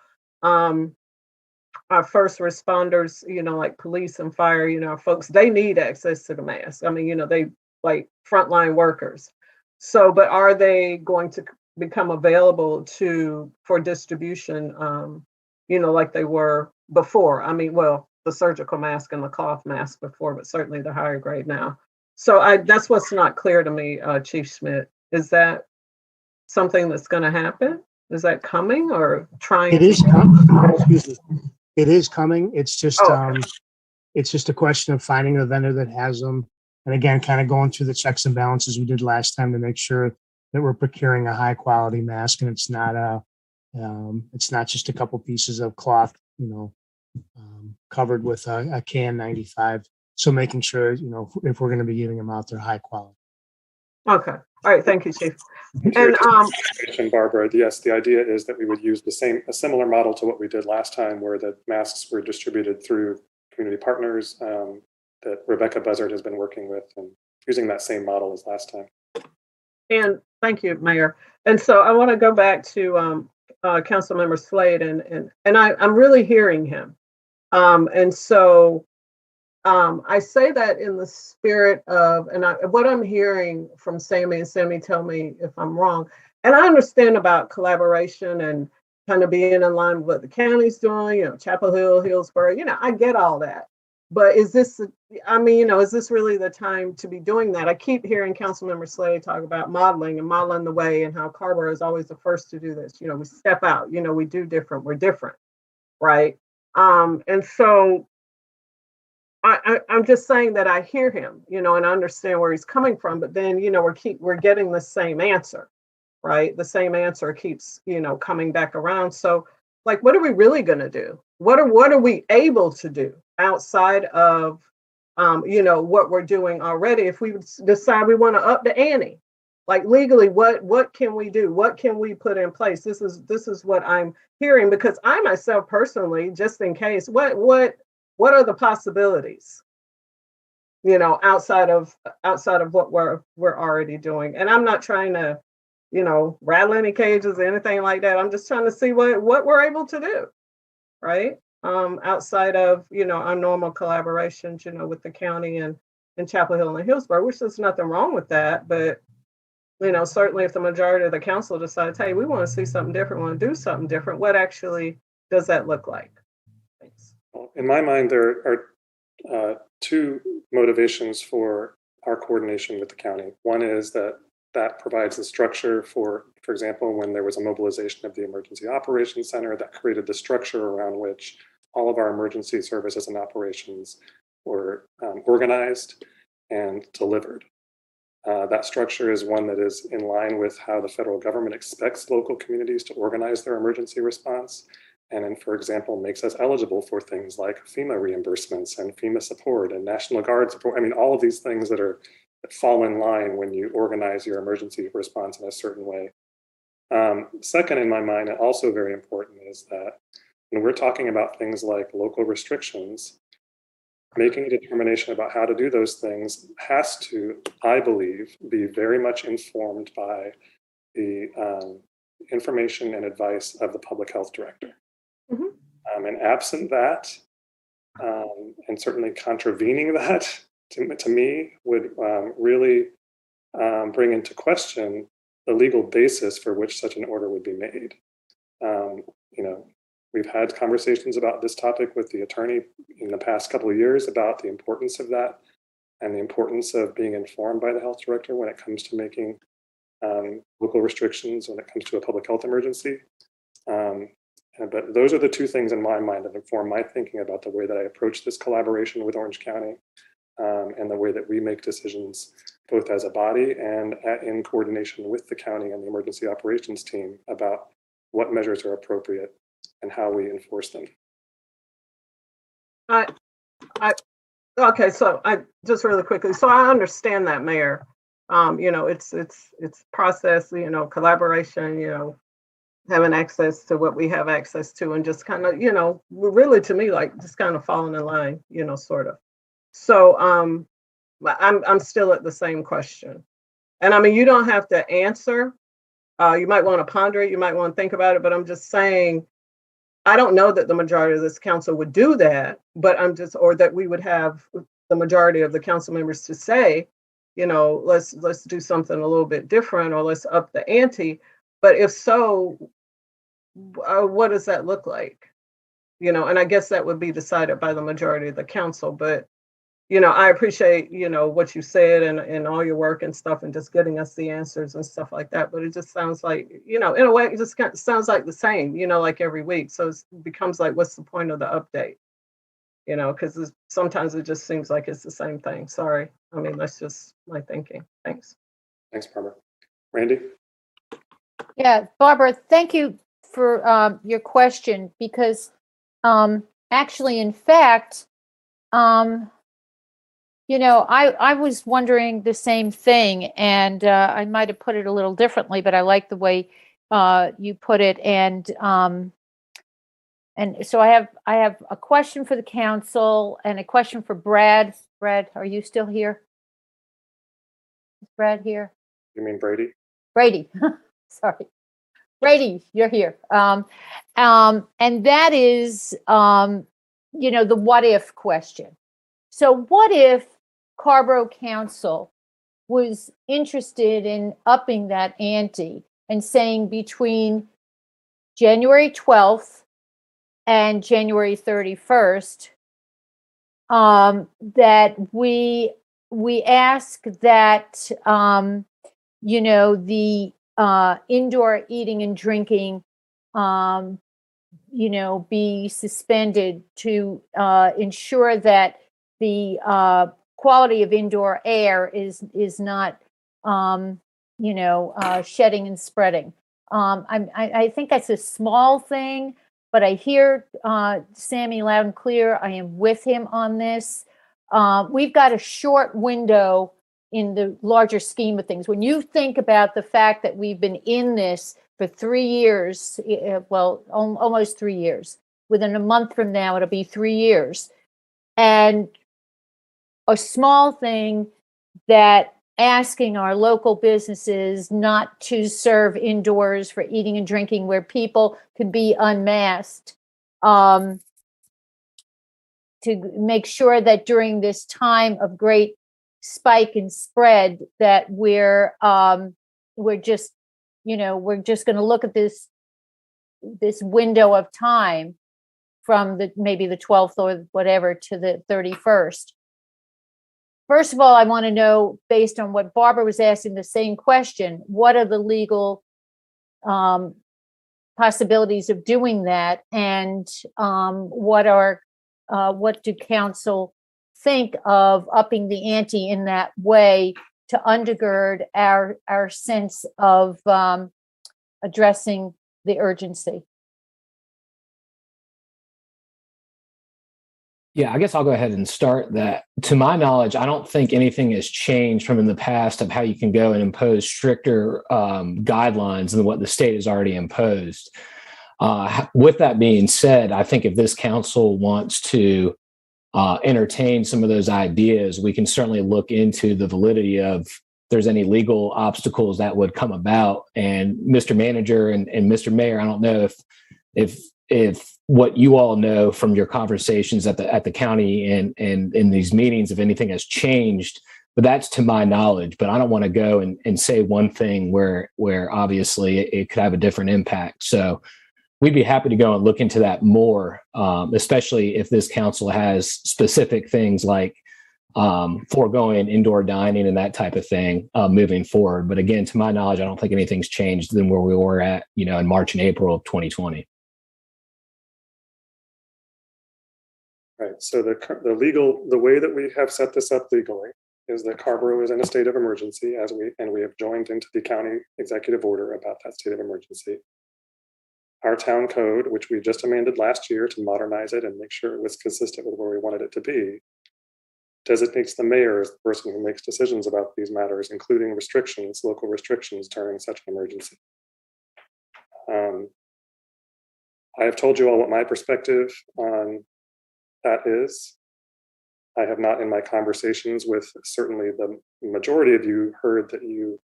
Our first responders, like police and fire, folks, they need access to the mask. I mean, they like frontline workers. So, but are they going to become available for distribution, like they were before? I mean, well, the surgical mask and the cloth mask before, but certainly the higher grade now. So that's what's not clear to me, Chief Schmidt. Is that something that's going to happen? Is that coming or trying? It is coming. Excuse me. It is coming. It's just it's just a question of finding a vendor that has them, and again, kind of going through the checks and balances we did last time to make sure that we're procuring a high quality mask, and it's not just a couple pieces of cloth, covered with a KN95. So making sure, if we're going to be giving them out, they're high quality. Okay. All right. Thank you, Chief. And Barbara, yes, the idea is that we would use a similar model to what we did last time, where the masks were distributed through community partners that Rebecca Buzzard has been working with, and using that same model as last time. And thank you, Mayor. And so I want to go back to Councilmember Slade, and I'm really hearing him. And so I say that in the spirit of, what I'm hearing from Sammy, and Sammy, tell me if I'm wrong. And I understand about collaboration and kind of being in line with what the county's doing, Chapel Hill, Hillsborough, I get all that. But is this, I mean, you know, is this really the time to be doing that? I keep hearing Councilmember Slade talk about modeling and modeling the way, and how Carrboro is always the first to do this. You know, we step out, you know, we do different, we're different, right? And so I'm just saying that I hear him, you know, and I understand where he's coming from, but then, you know, we're getting the same answer, right? The same answer keeps, you know, coming back around. So like, what are we really going to do? What are we able to do outside of, you know, what we're doing already? If we decide we want to up the ante, like legally, what can we do? What can we put in place? This is what I'm hearing, because I myself personally, just in case, what are the possibilities, you know, outside of what we're already doing? And I'm not trying to, you know, rattle any cages or anything like that. I'm just trying to see what we're able to do, right? Outside of, you know, our normal collaborations, you know, with the county and Chapel Hill and Hillsborough, which there's nothing wrong with that. But, you know, certainly if the majority of the council decides, hey, we want to see something different, want to do something different, what actually does that look like? Thanks. In my mind, there are two motivations for our coordination with the county. One is that provides the structure for example, when there was a mobilization of the Emergency Operations Center, that created the structure around which all of our emergency services and operations were organized and delivered. That structure is one that is in line with how the federal government expects local communities to organize their emergency response. And then, for example, makes us eligible for things like FEMA reimbursements and FEMA support and National Guard support. I mean, all of these things that fall in line when you organize your emergency response in a certain way. Second, in my mind, and also very important, is that when we're talking about things like local restrictions, making a determination about how to do those things has to, I believe, be very much informed by the information and advice of the public health director. Mm-hmm. And absent that, and certainly contravening that, to me, would really bring into question the legal basis for which such an order would be made. You know, we've had conversations about this topic with the attorney in the past couple of years about the importance of that and the importance of being informed by the health director when it comes to making local restrictions when it comes to a public health emergency. But those are the two things in my mind that inform my thinking about the way that I approach this collaboration with Orange County, and the way that we make decisions both as a body and in coordination with the county and the emergency operations team about what measures are appropriate and how we enforce them. Okay, so I just really quickly, so I understand that, Mayor. You know, it's process, you know, collaboration, you know, having access to what we have access to, and just kind of, you know, really to me, like just kind of falling in line, you know, sort of. So I'm still at the same question. And I mean, you don't have to answer. You might want to ponder it, you might want to think about it, but I'm just saying, I don't know that the majority of this council would do that, but or that we would have the majority of the council members to say, you know, let's do something a little bit different, or let's up the ante. But if so, what does that look like? You know, and I guess that would be decided by the majority of the council. But, you know, I appreciate, you know, what you said and all your work and stuff, and just getting us the answers and stuff like that. But it just sounds like, you know, in a way, it just kind of sounds like the same, you know, like every week. So it becomes like, what's the point of the update? You know, because sometimes it just seems like it's the same thing. Sorry. I mean, that's just my thinking. Thanks. Thanks, Barbara. Randy? Yeah, Barbara, thank you for your question, because actually, in fact, you know, I was wondering the same thing, and I might have put it a little differently, but I like the way you put it. And so I have a question for the council and a question for Brad. Brad, are you still here? Is Brad here? You mean Brady? Brady, sorry. Brady, you're here. And that is, you know, the what if question. So what if Carrboro Council was interested in upping that ante and saying between January 12th and January 31st, that we ask that the indoor eating and drinking be suspended to ensure that the quality of indoor air is not shedding and spreading. I think that's a small thing, but I hear Sammy loud and clear. I am with him on this. We've got a short window in the larger scheme of things. When you think about the fact that we've been in this for 3 years, well, almost 3 years. Within a month from now, it'll be 3 years. And a small thing that asking our local businesses not to serve indoors for eating and drinking where people could be unmasked, to make sure that during this time of great spike and spread that we're just going to look at this window of time from maybe the 12th or whatever to the 31st. First of all, I want to know, based on what Barbara was asking, the same question: what are the legal possibilities of doing that, and what do council think of upping the ante in that way to undergird our sense of addressing the urgency? Yeah, I guess I'll go ahead and start that. To my knowledge, I don't think anything has changed from in the past of how you can go and impose stricter guidelines than what the state has already imposed. With that being said, I think if this council wants to entertain some of those ideas, we can certainly look into the validity of if there's any legal obstacles that would come about. And Mr. Manager and Mr. Mayor, I don't know if what you all know from your conversations at the county and in these meetings, if anything has changed, but that's to my knowledge. But I don't want to go and say one thing where obviously it could have a different impact. So we'd be happy to go and look into that more, especially if this council has specific things like foregoing indoor dining and that type of thing moving forward. But again, to my knowledge, I don't think anything's changed than where we were at, in March and April of 2020. Right. So the way that we have set this up legally is that Carrboro is in a state of emergency and we have joined into the county executive order about that state of emergency. Our town code, which we just amended last year to modernize it and make sure it was consistent with where we wanted it to be, designates the mayor as the person who makes decisions about these matters, including restrictions, local restrictions during such an emergency. I have told you all what my perspective on that is. I have not, in my conversations with certainly the majority of you, heard that you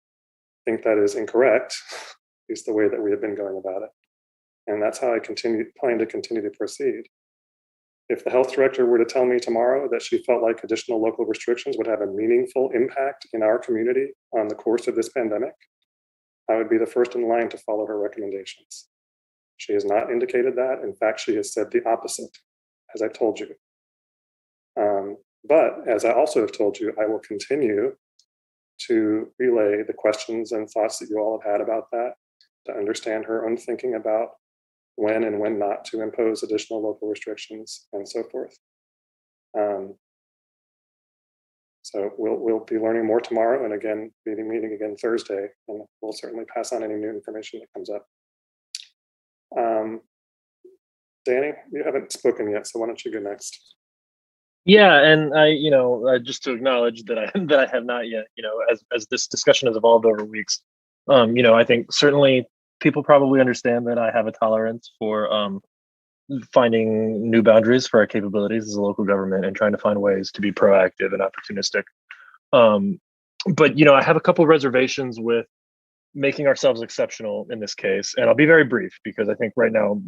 think that is incorrect, at least the way that we have been going about it. And that's how I plan to continue to proceed. If the health director were to tell me tomorrow that she felt like additional local restrictions would have a meaningful impact in our community on the course of this pandemic, I would be the first in line to follow her recommendations. She has not indicated that. In fact, she has said the opposite, as I've told you. But as I also have told you, I will continue to relay the questions and thoughts that you all have had about that, to understand her own thinking about when and when not to impose additional local restrictions and so forth. So we'll be learning more tomorrow, and again, meeting again Thursday, and we'll certainly pass on any new information that comes up. Danny, you haven't spoken yet, so why don't you go next? Yeah, and I, just to acknowledge that I have not yet, as this discussion has evolved over weeks, I think certainly people probably understand that I have a tolerance for finding new boundaries for our capabilities as a local government and trying to find ways to be proactive and opportunistic. But I have a couple of reservations with making ourselves exceptional in this case, and I'll be very brief because I think right now,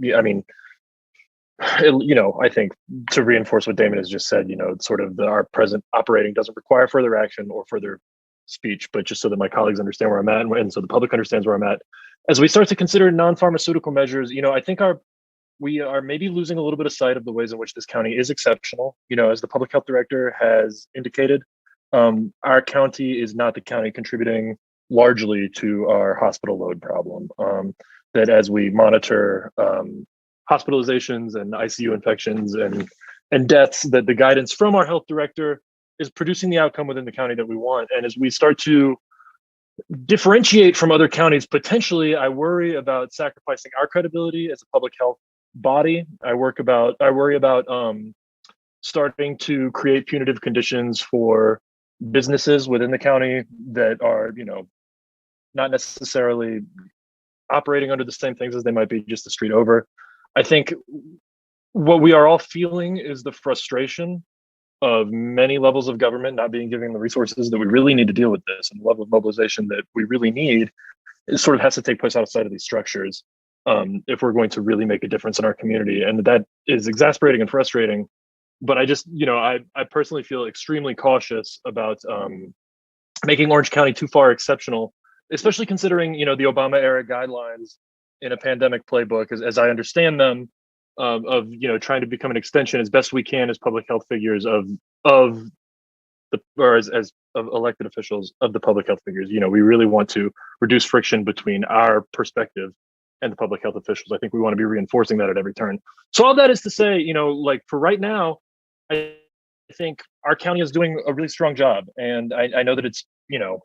I think to reinforce what Damon has just said, sort of our present operating doesn't require further action or further speech, but just so that my colleagues understand where I'm at and so the public understands where I'm at. As we start to consider non-pharmaceutical measures, I think we are maybe losing a little bit of sight of the ways in which this county is exceptional. You know, as the public health director has indicated, our county is not the county contributing largely to our hospital load problem. That as we monitor hospitalizations and ICU infections and deaths, that the guidance from our health director is producing the outcome within the county that we want. And as we start to differentiate from other counties, potentially, I worry about sacrificing our credibility as a public health body. I worry about starting to create punitive conditions for businesses within the county that are, you know, not necessarily operating under the same things as they might be just the street over. I think what we are all feeling is the frustration of many levels of government not being given the resources that we really need to deal with this, and the level of mobilization that we really need is sort of has to take place outside of these structures if we're going to really make a difference in our community. And that is exasperating and frustrating. But I just, you know, I personally feel extremely cautious about making Orange County too far exceptional, especially considering, you know, the Obama era guidelines in a pandemic playbook, as I understand them, of, you know, trying to become an extension as best we can as public health figures of elected officials of the public health figures. You know, we really want to reduce friction between our perspective and the public health officials. I think we want to be reinforcing that at every turn. So all that is to say, you know, like for right now, I think our county is doing a really strong job. And I know that it's, you know,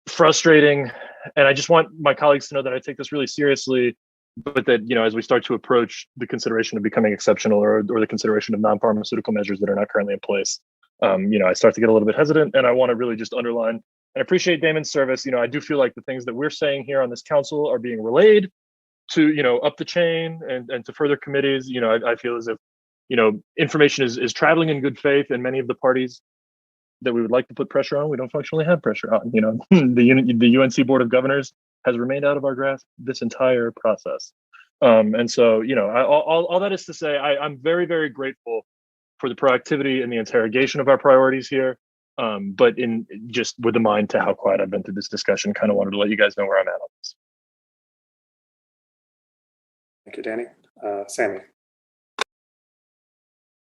frustrating. And I just want my colleagues to know that I take this really seriously, but that, you know, as we start to approach the consideration of becoming exceptional or the consideration of non-pharmaceutical measures that are not currently in place, you know, I start to get a little bit hesitant, and I want to really just underline and appreciate Damon's service. You know, I do feel like the things that we're saying here on this council are being relayed to, you know, up the chain and to further committees. You know, I feel as if, you know, information is traveling in good faith, and many of the parties that we would like to put pressure on, we don't functionally have pressure on. You know, the UNC Board of Governors has remained out of our grasp this entire process. And so, you know, all that is to say, I'm very, very grateful for the proactivity and the interrogation of our priorities here. But in just with a mind to how quiet I've been through this discussion, kind of wanted to let you guys know where I'm at on this. Thank you, Danny. Sammy.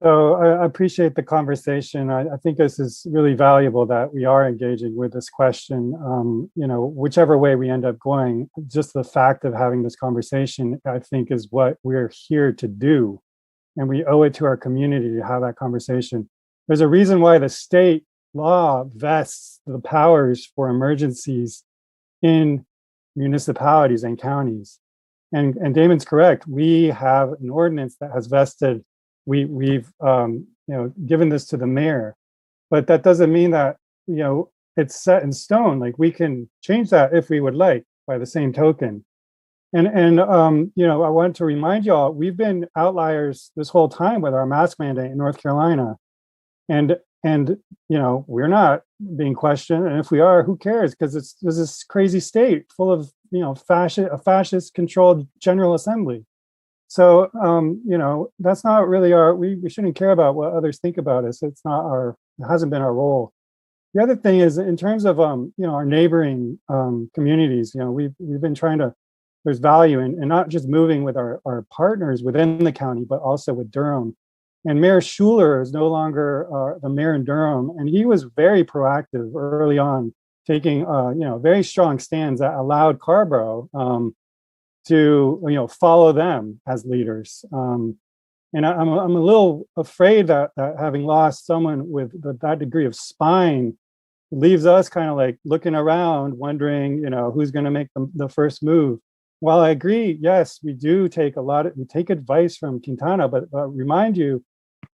So I appreciate the conversation. I think this is really valuable that we are engaging with this question. You know, whichever way we end up going, just the fact of having this conversation, I think, is what we're here to do. And we owe it to our community to have that conversation. There's a reason why the state law vests the powers for emergencies in municipalities and counties. And Damon's correct. We have an ordinance that has vested. We've you know, given this to the mayor, but that doesn't mean that, you know, it's set in stone. Like, we can change that if we would like, by the same token. And you know, I want to remind y'all, we've been outliers this whole time with our mask mandate in North Carolina, and you know, we're not being questioned. And if we are, who cares? Because there's this crazy state full of, you know, a fascist controlled General Assembly. So, you know, that's not really we shouldn't care about what others think about us. It hasn't been our role. The other thing is, in terms of, you know, our neighboring communities, you know, we've been trying to, there's value in not just moving with our partners within the county, but also with Durham. And Mayor Schuler is no longer the mayor in Durham. And he was very proactive early on, taking, you know, very strong stands that allowed Carrboro to, you know, follow them as leaders. And I'm a little afraid that having lost someone with that degree of spine leaves us kind of like looking around, wondering, you know, who's going to make the first move. While I agree, yes, we take advice from Quintana, but remind you,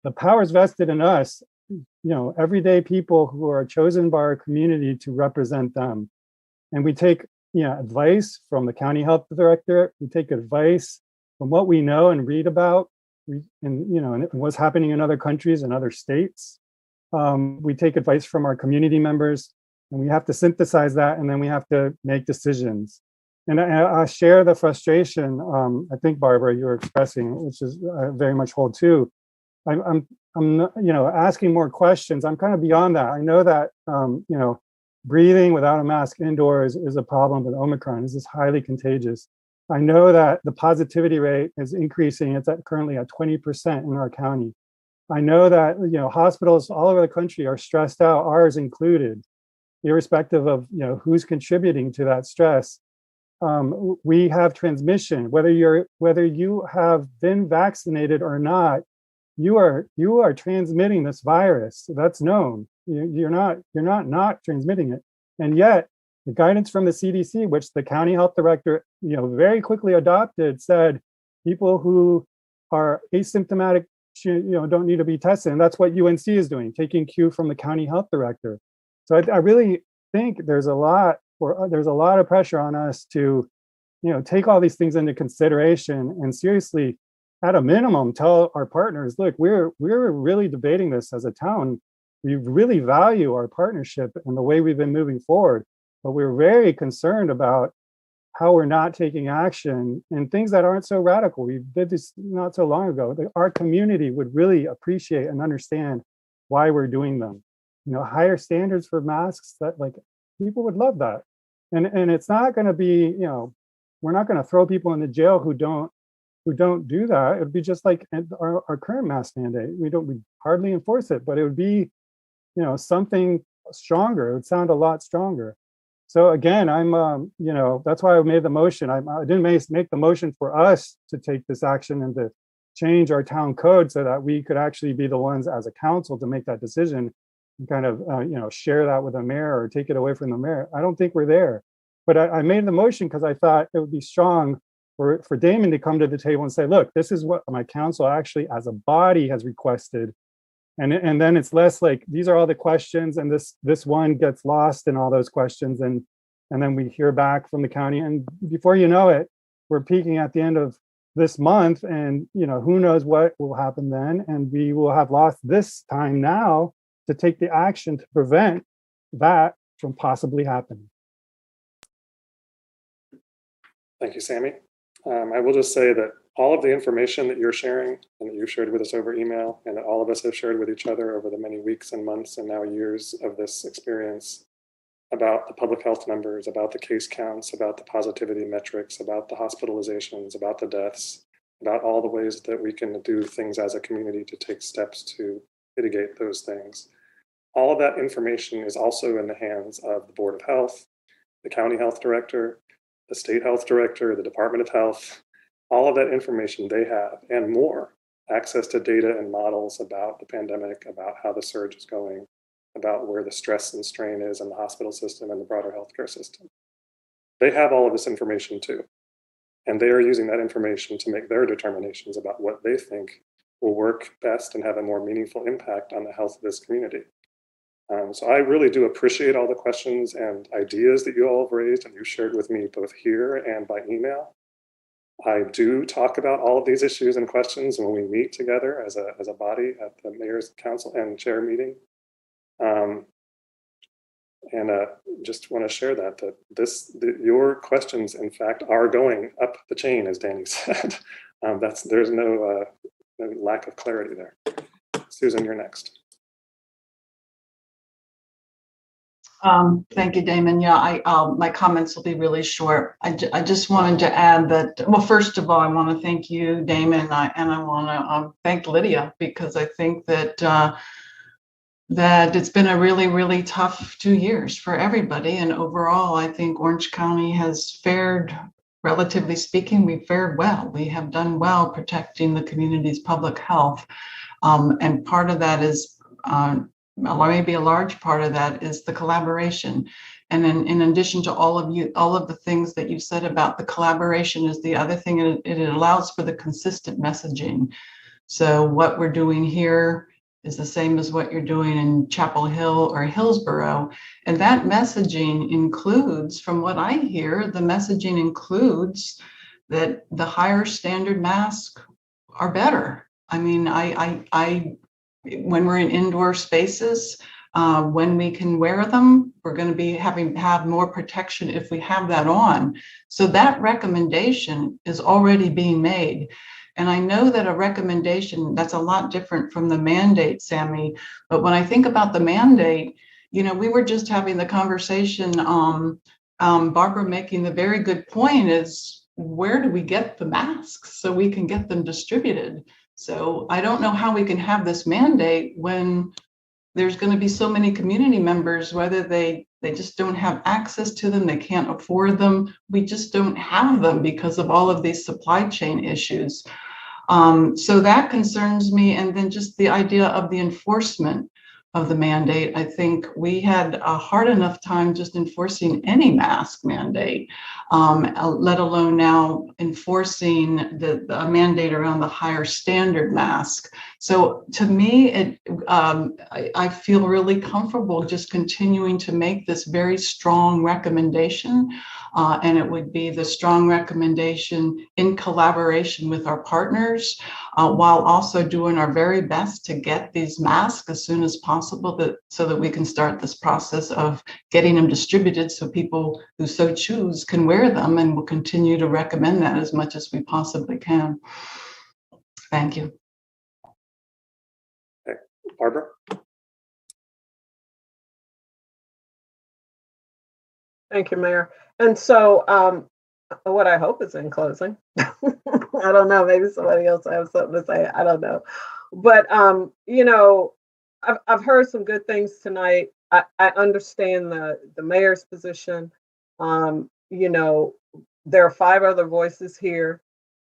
the powers vested in us, you know, everyday people who are chosen by our community to represent them. And we take, you know, advice from the county health director. We take advice from what we know and read about, and, you know, and what's happening in other countries and other states. We take advice from our community members, and we have to synthesize that, and then we have to make decisions. And I share the frustration, I think, Barbara, you were expressing, which is I very much hold too. I'm you know, asking more questions. I'm kind of beyond that. I know that, you know, breathing without a mask indoors is a problem with Omicron. This is highly contagious. I know that the positivity rate is increasing. It's currently at 20% in our county. I know that, hospitals all over the country are stressed out, ours included, irrespective of, who's contributing to that stress. We have transmission, whether you have been vaccinated or not, you are transmitting this virus. That's known. You're not transmitting it. And yet the guidance from the CDC, which the county health director, very quickly adopted, said people who are asymptomatic, don't need to be tested. And that's what UNC is doing, taking cue from the county health director. So I really think there's a lot of pressure on us to, take all these things into consideration and seriously, at a minimum, tell our partners, look, we're really debating this as a town. We really value our partnership and the way we've been moving forward, but we're very concerned about how we're not taking action and things that aren't so radical. We did this not so long ago. Our community would really appreciate and understand why we're doing them. Higher standards for masks, that people would love that. And it's not going to be, we're not going to throw people into jail who don't do that. It would be just like our current mask mandate. We hardly enforce it, but it would be, something stronger. It would sound a lot stronger. So again, I'm, that's why I made the motion. I didn't make the motion for us to take this action and to change our town code so that we could actually be the ones as a council to make that decision and kind of, share that with the mayor or take it away from the mayor. I don't think we're there. But I made the motion because I thought it would be strong for Damon to come to the table and say, look, this is what my council actually as a body has requested. And then it's less like, these are all the questions and this one gets lost in all those questions. And then we hear back from the county. And before you know it, we're peaking at the end of this month. And, who knows what will happen then. And we will have lost this time now to take the action to prevent that from possibly happening. Thank you, Sammy. I will just say that all of the information that you're sharing and that you've shared with us over email and that all of us have shared with each other over the many weeks and months and now years of this experience about the public health numbers, about the case counts, about the positivity metrics, about the hospitalizations, about the deaths, about all the ways that we can do things as a community to take steps to mitigate those things. All of that information is also in the hands of the Board of Health, the county health director, the state health director, the Department of Health. All of that information they have and more, access to data and models about the pandemic, about how the surge is going, about where the stress and strain is in the hospital system and the broader healthcare system. They have all of this information too. And they are using that information to make their determinations about what they think will work best and have a more meaningful impact on the health of this community. So I really do appreciate all the questions and ideas that you all have raised and you shared with me both here and by email. I do talk about all of these issues and questions when we meet together as a body at the mayor's council and chair meeting. Just want to share that your questions, in fact, are going up the chain, as Danny said. There's no lack of clarity there. Susan, you're next. Thank you, Damon. Yeah, my comments will be really short. I just wanted to add that, well, first of all, I want to thank you, Damon, and I want to thank Lydia, because I think that that it's been a really, really tough 2 years for everybody. And overall, I think Orange County has fared, relatively speaking, we've fared well. We have done well protecting the community's public health. And part of that is, maybe a large part of that is the collaboration. And then in addition to all of the things that you said about the collaboration is the other thing, it allows for the consistent messaging. So what we're doing here is the same as what you're doing in Chapel Hill or Hillsborough. And that messaging includes, from what I hear, the messaging includes that the higher standard masks are better. I mean, when we're in indoor spaces, when we can wear them, we're going to be have more protection if we have that on. So that recommendation is already being made. And I know that a recommendation, that's a lot different from the mandate, Sammy. But when I think about the mandate, we were just having the conversation, Barbara making the very good point is where do we get the masks so we can get them distributed? So I don't know how we can have this mandate when there's going to be so many community members, whether they just don't have access to them, they can't afford them. We just don't have them because of all of these supply chain issues. So that concerns me. And then just the idea of the enforcement of the mandate. I think we had a hard enough time just enforcing any mask mandate, let alone now enforcing the mandate around the higher standard mask. So to me, I feel really comfortable just continuing to make this very strong recommendation. And it would be the strong recommendation in collaboration with our partners, while also doing our very best to get these masks as soon as possible, so that we can start this process of getting them distributed so people who so choose can wear them, and we'll continue to recommend that as much as we possibly can. Thank you. Okay. Barbara? Thank you, Mayor. And so what I hope is in closing, I don't know, maybe somebody else has something to say, I don't know. But, you know, I've heard some good things tonight. I understand the mayor's position. You know, there are 5 other voices here,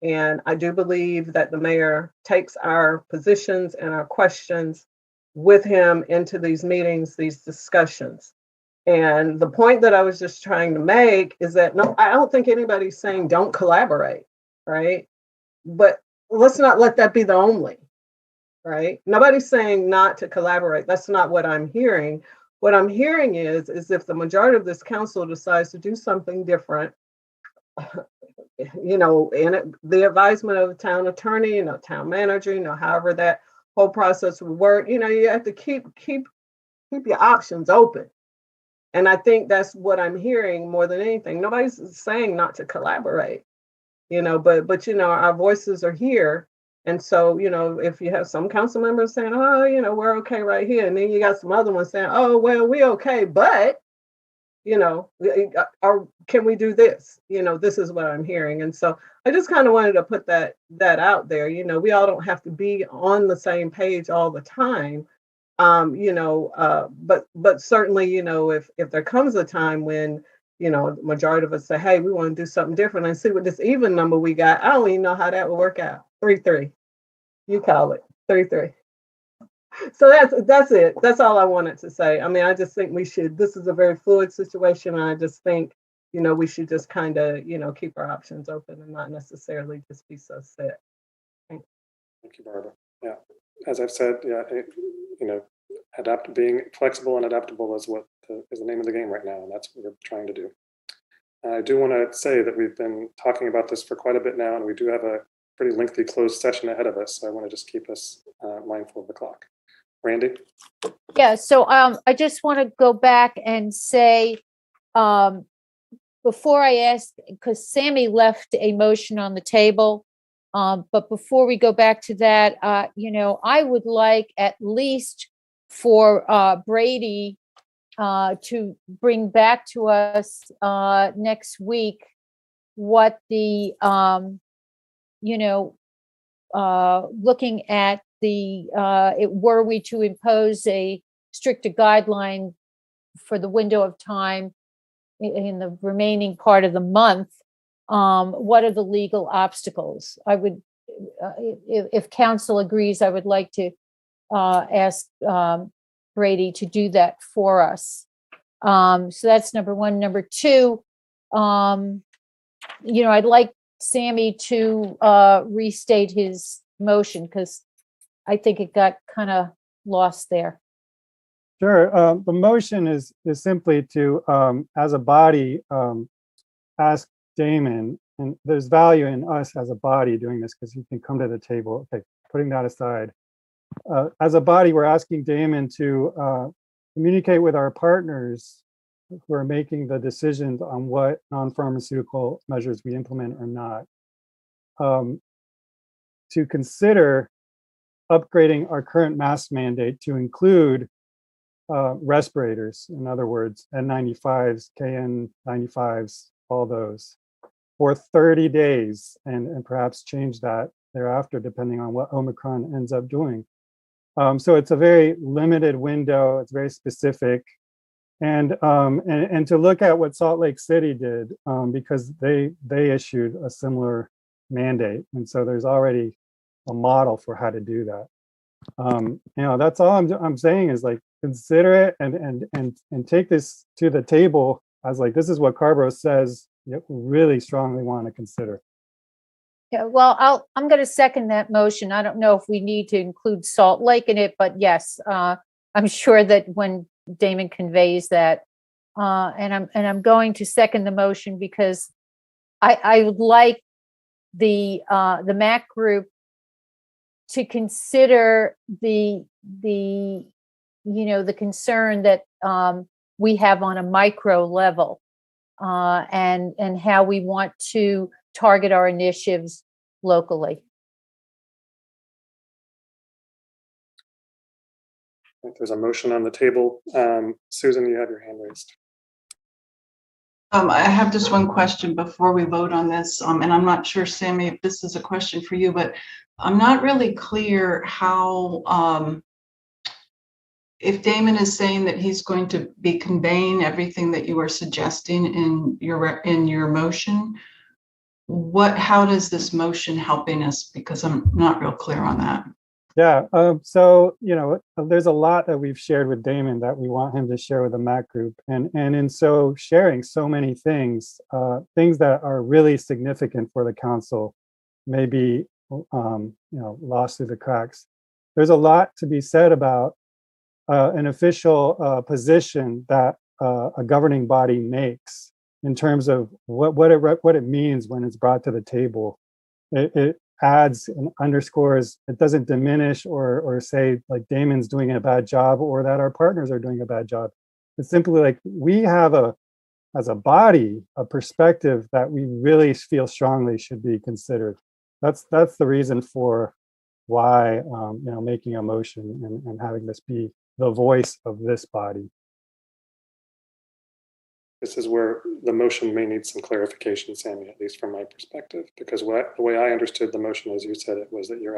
and I do believe that the mayor takes our positions and our questions with him into these meetings, these discussions. And the point that I was just trying to make is that, no, I don't think anybody's saying don't collaborate, right? But let's not let that be the only, right? Nobody's saying not to collaborate. That's not what I'm hearing. What I'm hearing is if the majority of this council decides to do something different, you know, and the advisement of the town attorney, you know, town manager, you know, however that whole process would work, you know, you have to keep your options open. And I think that's what I'm hearing more than anything. Nobody's saying not to collaborate, you know, but you know, our voices are here. And so, you know, if you have some council members saying, oh, you know, we're okay right here. And then you got some other ones saying, oh, well, we're okay, but, you know, can we do this? You know, this is what I'm hearing. And so I just kind of wanted to put that out there. You know, we all don't have to be on the same page all the time. You know, but certainly, you know, if there comes a time when, you know, the majority of us say, hey, we want to do something different and see what this even number we got. I don't even know how that would work out. 3-3. You call it 3-3. So that's it. That's all I wanted to say. I mean, I just think this is a very fluid situation. And I just think, you know, we should just kind of, you know, keep our options open and not necessarily just be so set. Thank you, Barbara. Yeah. As I've said, yeah, you know, being flexible and adaptable is what is the name of the game right now, and that's what we're trying to do. I do want to say that we've been talking about this for quite a bit now, and we do have a pretty lengthy closed session ahead of us, so I want to just keep us mindful of the clock. Randy? Yeah, so I just want to go back and say, before I ask, because Sammy left a motion on the table, but before we go back to that, you know, I would like at least for Brady to bring back to us next week what the, you know, looking at were we to impose a stricter guideline for the window of time in the remaining part of the month, what are the legal obstacles? I would, if council agrees, I would like to ask Brady to do that for us. So that's number one. Number two, you know, I'd like Sammy to restate his motion because I think it got kind of lost there. Sure. The motion is simply to, as a body, ask Damon, and there's value in us as a body doing this because you can come to the table. Okay, putting that aside. As a body, we're asking Damon to communicate with our partners who are making the decisions on what non-pharmaceutical measures we implement or not, to consider upgrading our current mask mandate to include respirators, in other words, N95s, KN95s, all those. for 30 days and perhaps change that thereafter, depending on what Omicron ends up doing. So it's a very limited window. It's very specific. And to look at what Salt Lake City did, because they issued a similar mandate. And so there's already a model for how to do that. That's all I'm saying is like, consider it and take this to the table as like, this is what Carrboro says you really strongly want to consider. Yeah, well, I'm going to second that motion. I don't know if we need to include Salt Lake in it, but yes, I'm sure that when Damon conveys that, and I'm going to second the motion because I would like the MAC group to consider the concern that we have on a micro level, and how we want to target our initiatives locally. There's a motion on the table. Susan, you have your hand raised. I have just one question before we vote on this, and I'm not sure, Sammy, if this is a question for you, but I'm not really clear how, if Damon is saying that he's going to be conveying everything that you are suggesting in your motion, how does this motion helping us? Because I'm not real clear on that. Yeah, so, there's a lot that we've shared with Damon that we want him to share with the MAC group. And in so sharing so many things, things that are really significant for the council may be, lost through the cracks. There's a lot to be said about an official position that a governing body makes in terms of what it means when it's brought to the table. It adds and underscores, it doesn't diminish or say like Damon's doing a bad job or that our partners are doing a bad job. It's simply like we have as a body, a perspective that we really feel strongly should be considered. That's the reason for why, making a motion and having this be the voice of this body. This is where the motion may need some clarification, Sammy, at least from my perspective, because the way I understood the motion, as you said it, was that you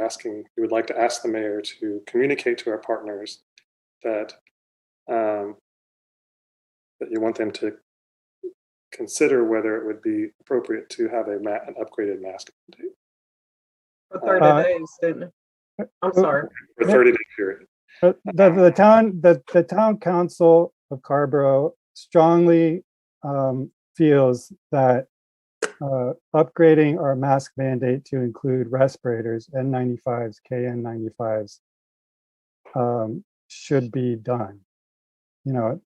would like to ask the mayor to communicate to our partners that that you want them to consider whether it would be appropriate to have an upgraded mask mandate. For 30 days, didn't it? I'm sorry. For 30-day period. The town council of Carrboro strongly feels that upgrading our mask mandate to include respirators, N95s, KN95s, should be done.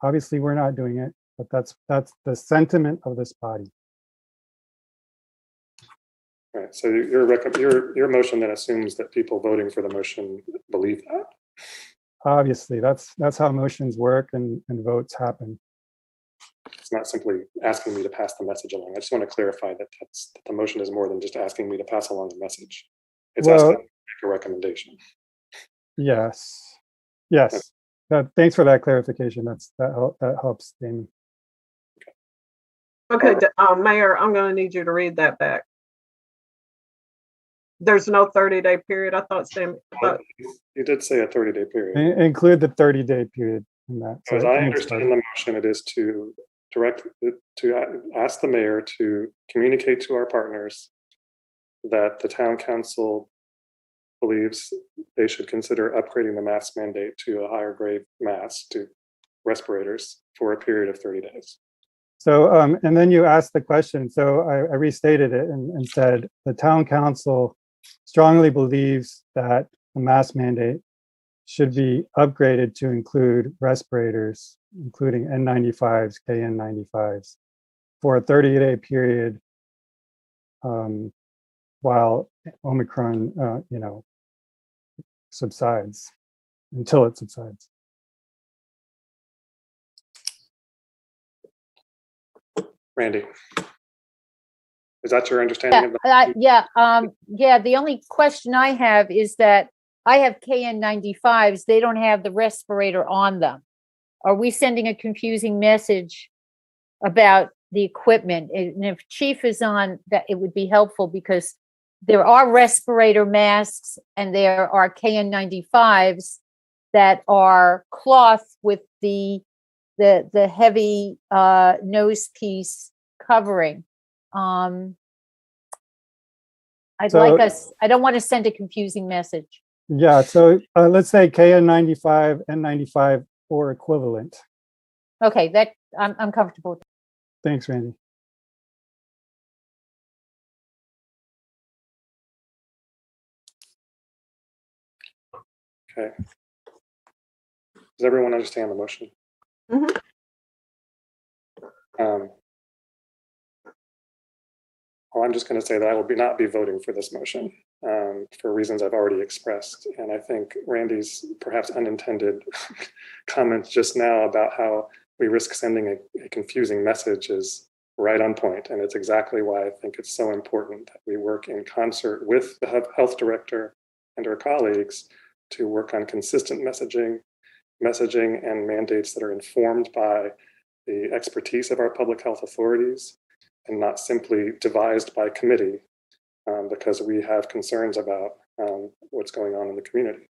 Obviously we're not doing it, but that's the sentiment of this body. All right. So your motion then assumes that people voting for the motion believe that. Obviously, that's how motions work and votes happen. It's not simply asking me to pass the message along. I just want to clarify that the motion is more than just asking me to pass along the message. It's asking me to make a recommendation. Yes. Thanks for that clarification. That helps, Damon. Okay, Mayor, I'm going to need you to read that back. There's no 30-day period. I thought Sam. You did say a 30-day period. Include the 30-day period in that. So as I understand the motion, it is to ask the mayor to communicate to our partners that the town council believes they should consider upgrading the mask mandate to a higher grade mask, to respirators, for a period of 30 days. So, and then you asked the question. So I restated it and said the town council strongly believes that the mask mandate should be upgraded to include respirators, including N95s, KN95s, for a 30-day period while Omicron, subsides, until it subsides. Randy, is that your understanding of that? Yeah. The only question I have is that I have KN95s. They don't have the respirator on them. Are we sending a confusing message about the equipment. And if Chief is on, that it would be helpful, because there are respirator masks and there are KN95s that are cloth with the heavy nose piece covering. I don't want to send a confusing message. Yeah, so let's say KN95, N95, or equivalent. Okay, that I'm comfortable with. Thanks, Randy. Okay. Does everyone understand the motion? Mhm. Well, I'm just going to say that I will not be voting for this motion for reasons I've already expressed. And I think Randy's perhaps unintended comments just now about how we risk sending a confusing message is right on point. And it's exactly why I think it's so important that we work in concert with the health director and our colleagues to work on consistent messaging and mandates that are informed by the expertise of our public health authorities and not simply devised by committee, because we have concerns about what's going on in the community.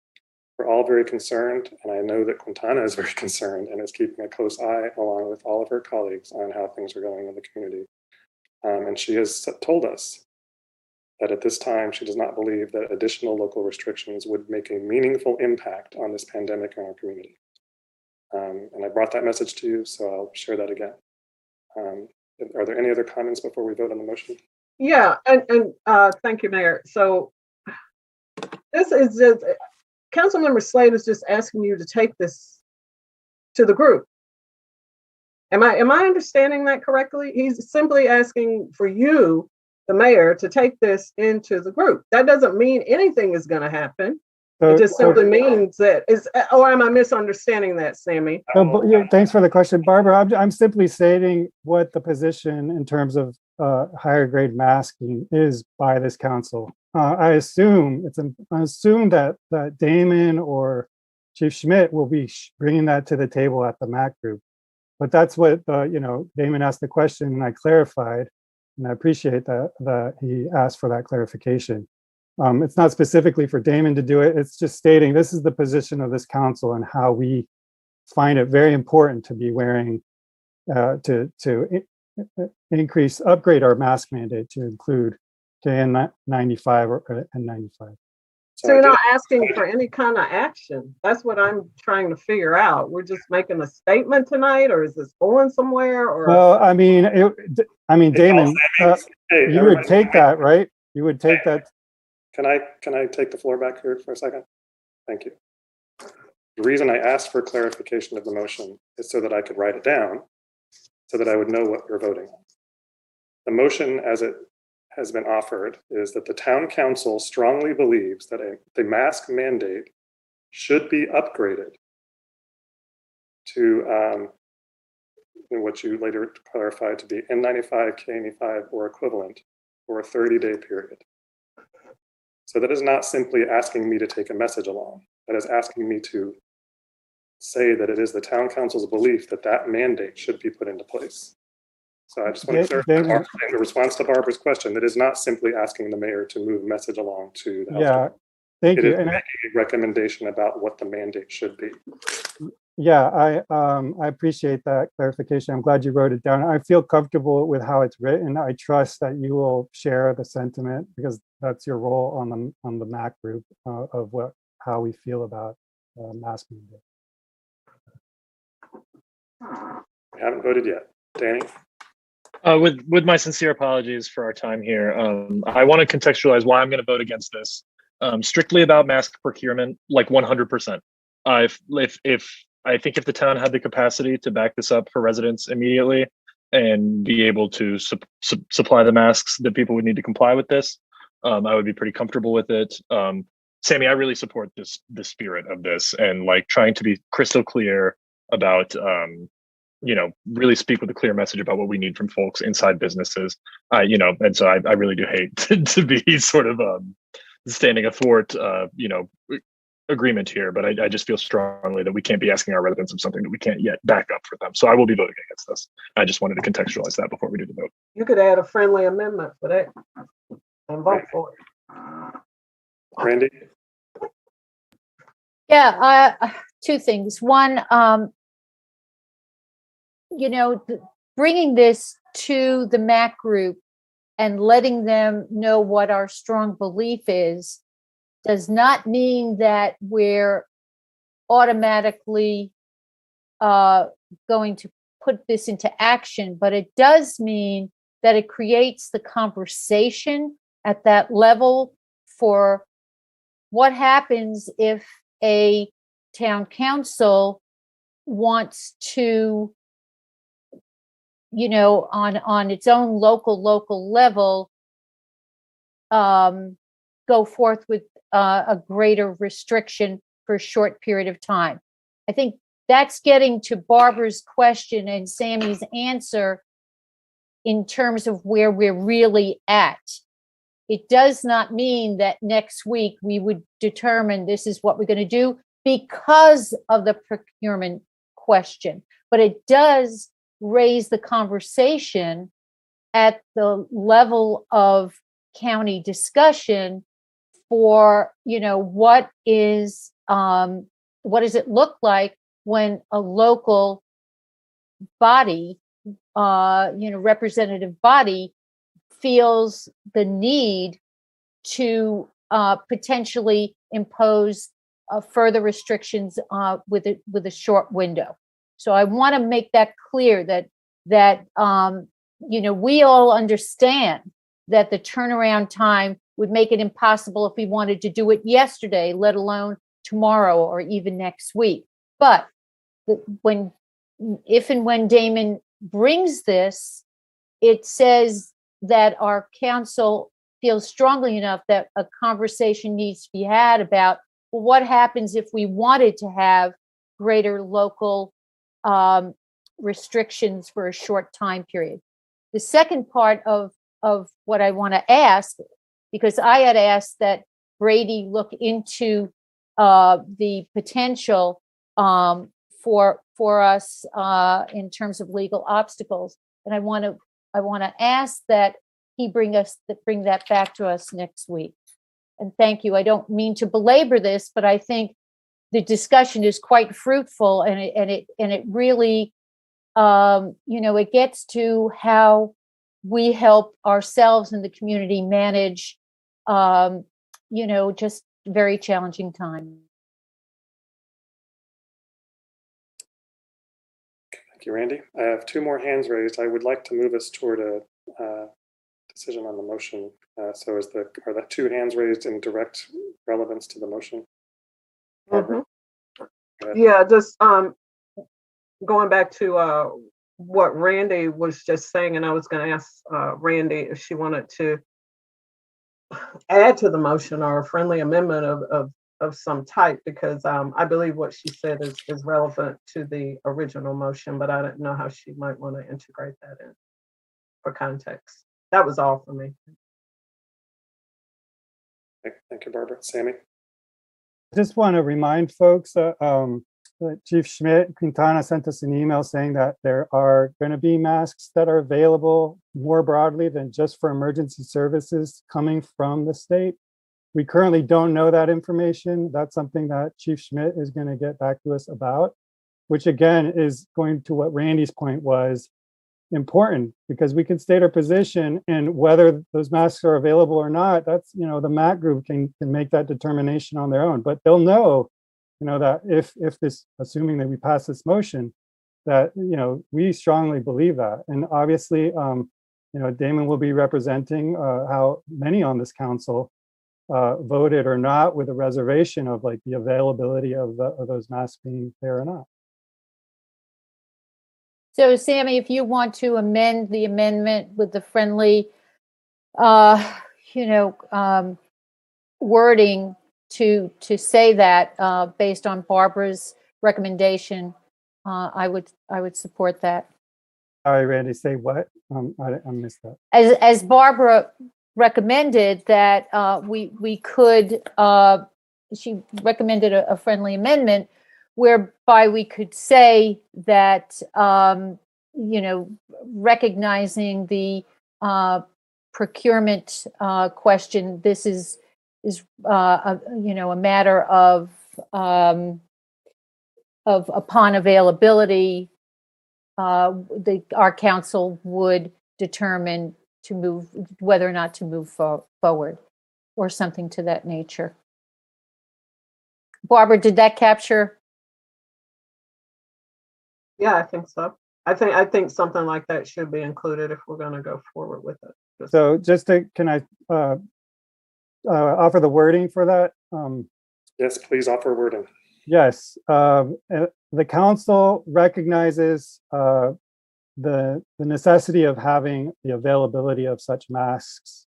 We're all very concerned, and I know that Quintana is very concerned and is keeping a close eye along with all of her colleagues on how things are going in the community. And she has told us that at this time, she does not believe that additional local restrictions would make a meaningful impact on this pandemic in our community. And I brought that message to you, so I'll share that again. Are there any other comments before we vote on the motion? Yeah, and thank you, Mayor. So this is just, Councilmember Slade is just asking you to take this to the group. Am I understanding that correctly? He's simply asking for you, the mayor, to take this into the group. That doesn't mean anything is going to happen. It just simply means that is, or am I misunderstanding that, Sammy? Yeah, thanks for the question, Barbara. I'm simply stating what the position in terms of higher grade masking is by this council. I assume that Damon or Chief Schmidt will be bringing that to the table at the MAC group. But that's what Damon asked the question, and I clarified, and I appreciate that he asked for that clarification. It's not specifically for Damon to do it. It's just stating this is the position of this council and how we find it very important to be wearing, to upgrade our mask mandate to include KN95 or N95. So you're not asking for any kind of action. That's what I'm trying to figure out. We're just making a statement tonight, or is this going somewhere? Or well, Damon, you would take that, right? You would take that. Can I take the floor back here for a second? Thank you. The reason I asked for clarification of the motion is so that I could write it down, so that I would know what we're voting on. The motion as it has been offered is that the town council strongly believes that the mask mandate should be upgraded to what you later clarified to be N95, K95, or equivalent for a 30-day period. So that is not simply asking me to take a message along. That is asking me to say that it is the town council's belief that that mandate should be put into place. So I just want to clarify in response to Barbara's question, that is not simply asking the mayor to move a message along to the health department. Thank you. It is making a recommendation about what the mandate should be. Yeah, I appreciate that clarification. I'm glad you wrote it down. I feel comfortable with how it's written. I trust that you will share the sentiment, because that's your role on the MAC group of how we feel about mask mandate. We haven't voted yet. Danny? With my sincere apologies for our time here, I want to contextualize why I'm going to vote against this. Strictly about mask procurement, like 100%. I think if the town had the capacity to back this up for residents immediately and be able to supply the masks that people would need to comply with this, I would be pretty comfortable with it. Sammy, I really support the spirit of this, and like trying to be crystal clear about, really speak with a clear message about what we need from folks inside businesses. And so I really do hate to be sort of standing athwart, agreement here, but I just feel strongly that we can't be asking our residents of something that we can't yet back up for them. So I will be voting against this. I just wanted to contextualize that before we do the vote. You could add a friendly amendment for that and vote for it. Randy? Yeah, two things. One, bringing this to the MAC group and letting them know what our strong belief is does not mean that we're automatically going to put this into action, but it does mean that it creates the conversation at that level for what happens if a town council wants to, on its own local level, go forth with a greater restriction for a short period of time. I think that's getting to Barbara's question and Sammy's answer in terms of where we're really at. It does not mean that next week we would determine this is what we're going to do because of the procurement question, but it does raise the conversation at the level of county discussion for, what does it look like when a local body, representative body feels the need to potentially impose further restrictions with a short window. So I want to make that clear that we all understand that the turnaround time would make it impossible if we wanted to do it yesterday, let alone tomorrow or even next week. But if and when Damon brings this, it says that our council feels strongly enough that a conversation needs to be had about, well, what happens if we wanted to have greater local restrictions for a short time period. The second part of what I want to ask, because I had asked that Brady look into the potential for us in terms of legal obstacles, and I want to ask that he bring that back to us next week. And thank you. I don't mean to belabor this, but I think the discussion is quite fruitful, and it really it gets to how we help ourselves in the community manage just very challenging time. Thank you, Randy. I have two more hands raised. I would like to move us toward a decision on the motion. So are the two hands raised in direct relevance to the motion? Mm-hmm. Yeah, just going back to what Randy was just saying, and I was going to ask Randy if she wanted to add to the motion or a friendly amendment of some type, because I believe what she said is relevant to the original motion, but I didn't know how she might want to integrate that in for context. That was all for me. Okay, thank you, Barbara. Sammy? I just want to remind folks that Chief Schmidt Quintana sent us an email saying that there are going to be masks that are available more broadly than just for emergency services coming from the state. We currently don't know that information. That's something that Chief Schmidt is going to get back to us about, which again is going to what Randy's point was important, because we can state our position, and whether those masks are available or not, that's, the MAC group can make that determination on their own. But they'll know, that if this, assuming that we pass this motion, that, we strongly believe that. And obviously, Damon will be representing how many on this council voted or not, with a reservation of like the availability of those masks being there or not. So, Sammy, if you want to amend the amendment with the friendly, wording to say that based on Barbara's recommendation, I would support that. All right, Randy, say what? I missed that. As Barbara recommended, that we could she recommended a friendly amendment whereby we could say that, recognizing the procurement question, this is a matter of upon availability, our council would determine to move whether or not to move forward, or something to that nature. Barbara, did that capture? Yeah, I think so. I think something like that should be included if we're going to go forward with it. So can I offer the wording for that? Yes, please offer wording. Yes, the council recognizes the necessity of having the availability of such masks,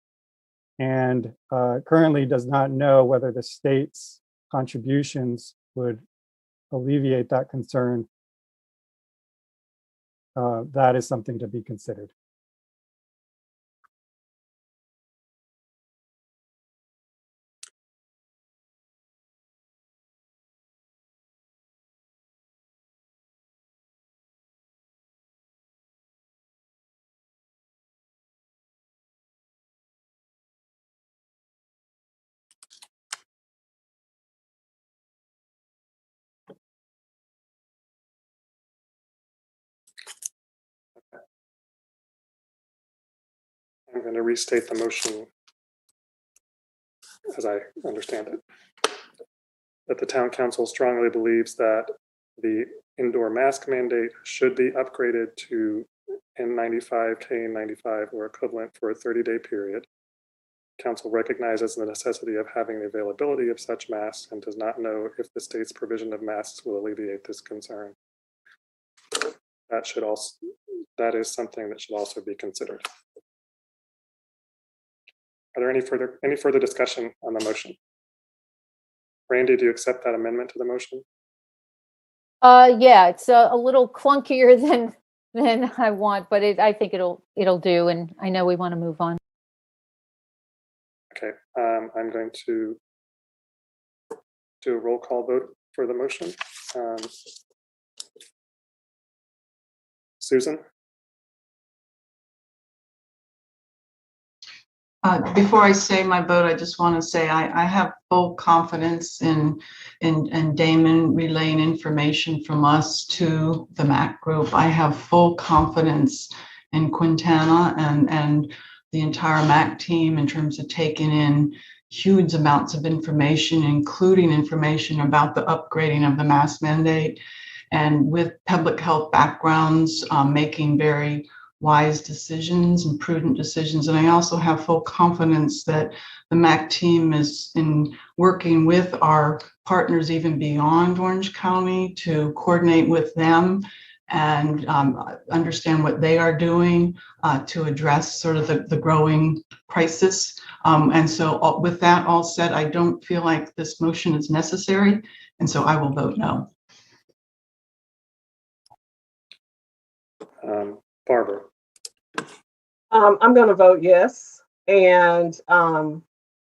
and currently does not know whether the state's contributions would alleviate that concern. That is something to be considered. I'm going to restate the motion as I understand it. That the town council strongly believes that the indoor mask mandate should be upgraded to N95, KN95 or equivalent for a 30-day period. Council recognizes the necessity of having the availability of such masks and does not know if the state's provision of masks will alleviate this concern. That is something that should also be considered. Are there any further discussion on the motion? Randy, do you accept that amendment to the motion? Yeah, it's a little clunkier than I want, but I think it'll do, and I know we want to move on. Okay, I'm going to do a roll call vote for the motion. Susan? Before I say my vote, I just want to say I have full confidence in Damon relaying information from us to the MAC group. I have full confidence in Quintana and the entire MAC team in terms of taking in huge amounts of information, including information about the upgrading of the mask mandate, and with public health backgrounds, making very wise decisions and prudent decisions. And I also have full confidence that the MAC team is in working with our partners even beyond Orange County to coordinate with them and understand what they are doing to address sort of the growing crisis. And so with that all said, I don't feel like this motion is necessary. And so I will vote no. Barbara? I'm going to vote yes. And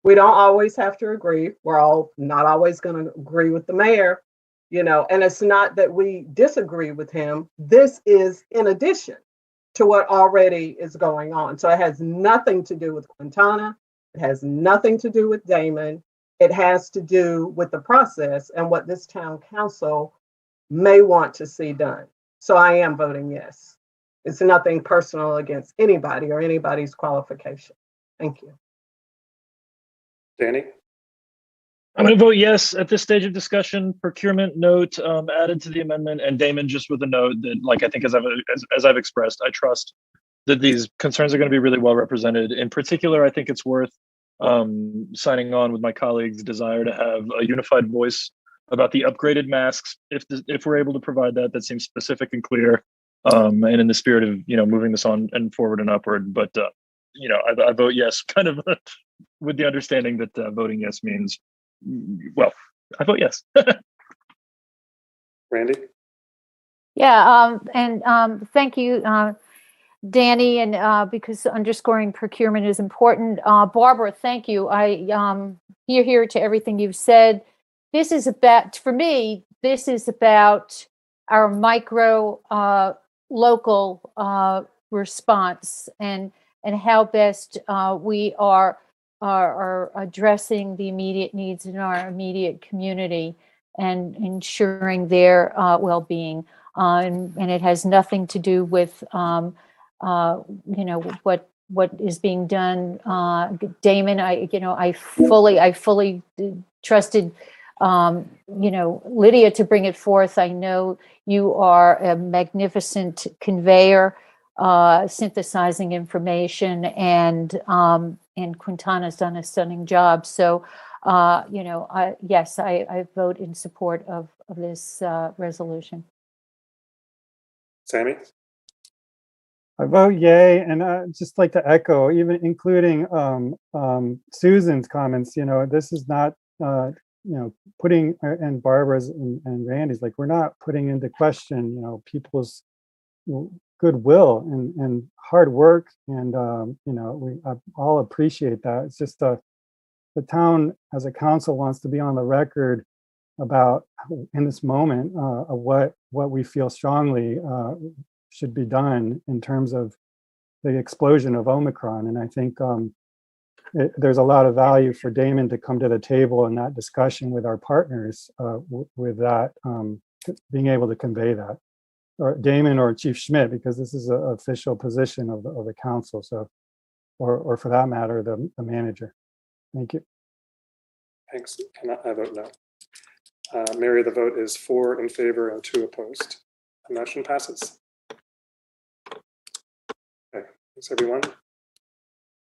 we don't always have to agree. We're all not always going to agree with the mayor, and it's not that we disagree with him. This is in addition to what already is going on. So it has nothing to do with Quintana. It has nothing to do with Damon. It has to do with the process and what this town council may want to see done. So I am voting yes. It's nothing personal against anybody or anybody's qualification. Thank you. Danny? I'm going to vote yes at this stage of discussion. Procurement note added to the amendment, and Damon just with a note that, like, I think as I've expressed, I trust that these concerns are going to be really well represented. In particular, I think it's worth signing on with my colleagues' desire to have a unified voice about the upgraded masks. If we're able to provide that, that seems specific and clear, and in the spirit of moving this on and forward and upward. But I vote yes, kind of with the understanding that voting yes means, well, I vote yes. Randy? Yeah, and thank you, Danny, and because underscoring procurement is important. Barbara, thank you. I hear to everything you've said. this is about, for me, this is about our micro local response and how best we are addressing the immediate needs in our immediate community and ensuring their well-being. And it has nothing to do with what is being done. Damon, I fully trusted Lydia to bring it forth. I know you are a magnificent conveyor, synthesizing information, and Quintana's done a stunning job. So, yes, I vote in support of this resolution. Sammy? I vote yay, and just like to echo, even including Susan's comments. This is not putting, and Barbara's and Randy's, like, we're not putting into question people's goodwill and hard work, and we all appreciate that. It's just the town as a council wants to be on the record about, in this moment, what we feel strongly should be done in terms of the explosion of Omicron. And I think there's a lot of value for Damon to come to the table in that discussion with our partners, with that, being able to convey that, or Damon or Chief Schmidt, because this is an official position of the council. So, or for that matter, the manager. Thank you. Thanks. And I vote no. Mary, the vote is 4 in favor and 2 opposed. The motion passes. Okay, thanks everyone.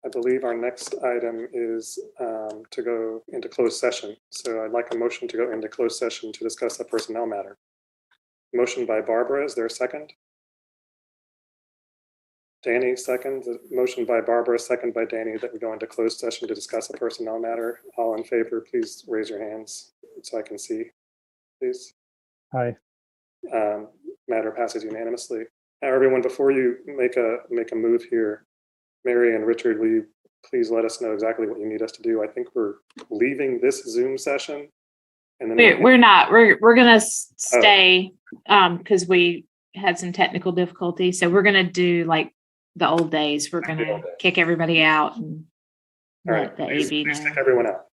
I believe our next item is to go into closed session. So I'd like a motion to go into closed session to discuss a personnel matter. Motion by Barbara, is there a second? Danny, second. Motion by Barbara, second by Danny, that we go into closed session to discuss a personnel matter. All in favor, please raise your hands so I can see, please. Aye. Matter passes unanimously. Now, everyone, before you make a move here, Mary and Richard, will you please let us know exactly what you need us to do? I think we're leaving this Zoom session, and then we're not. We're gonna stay because we had some technical difficulties. So we're gonna do like the old days. We're gonna kick everybody out and let the AV know. Please kick everyone out.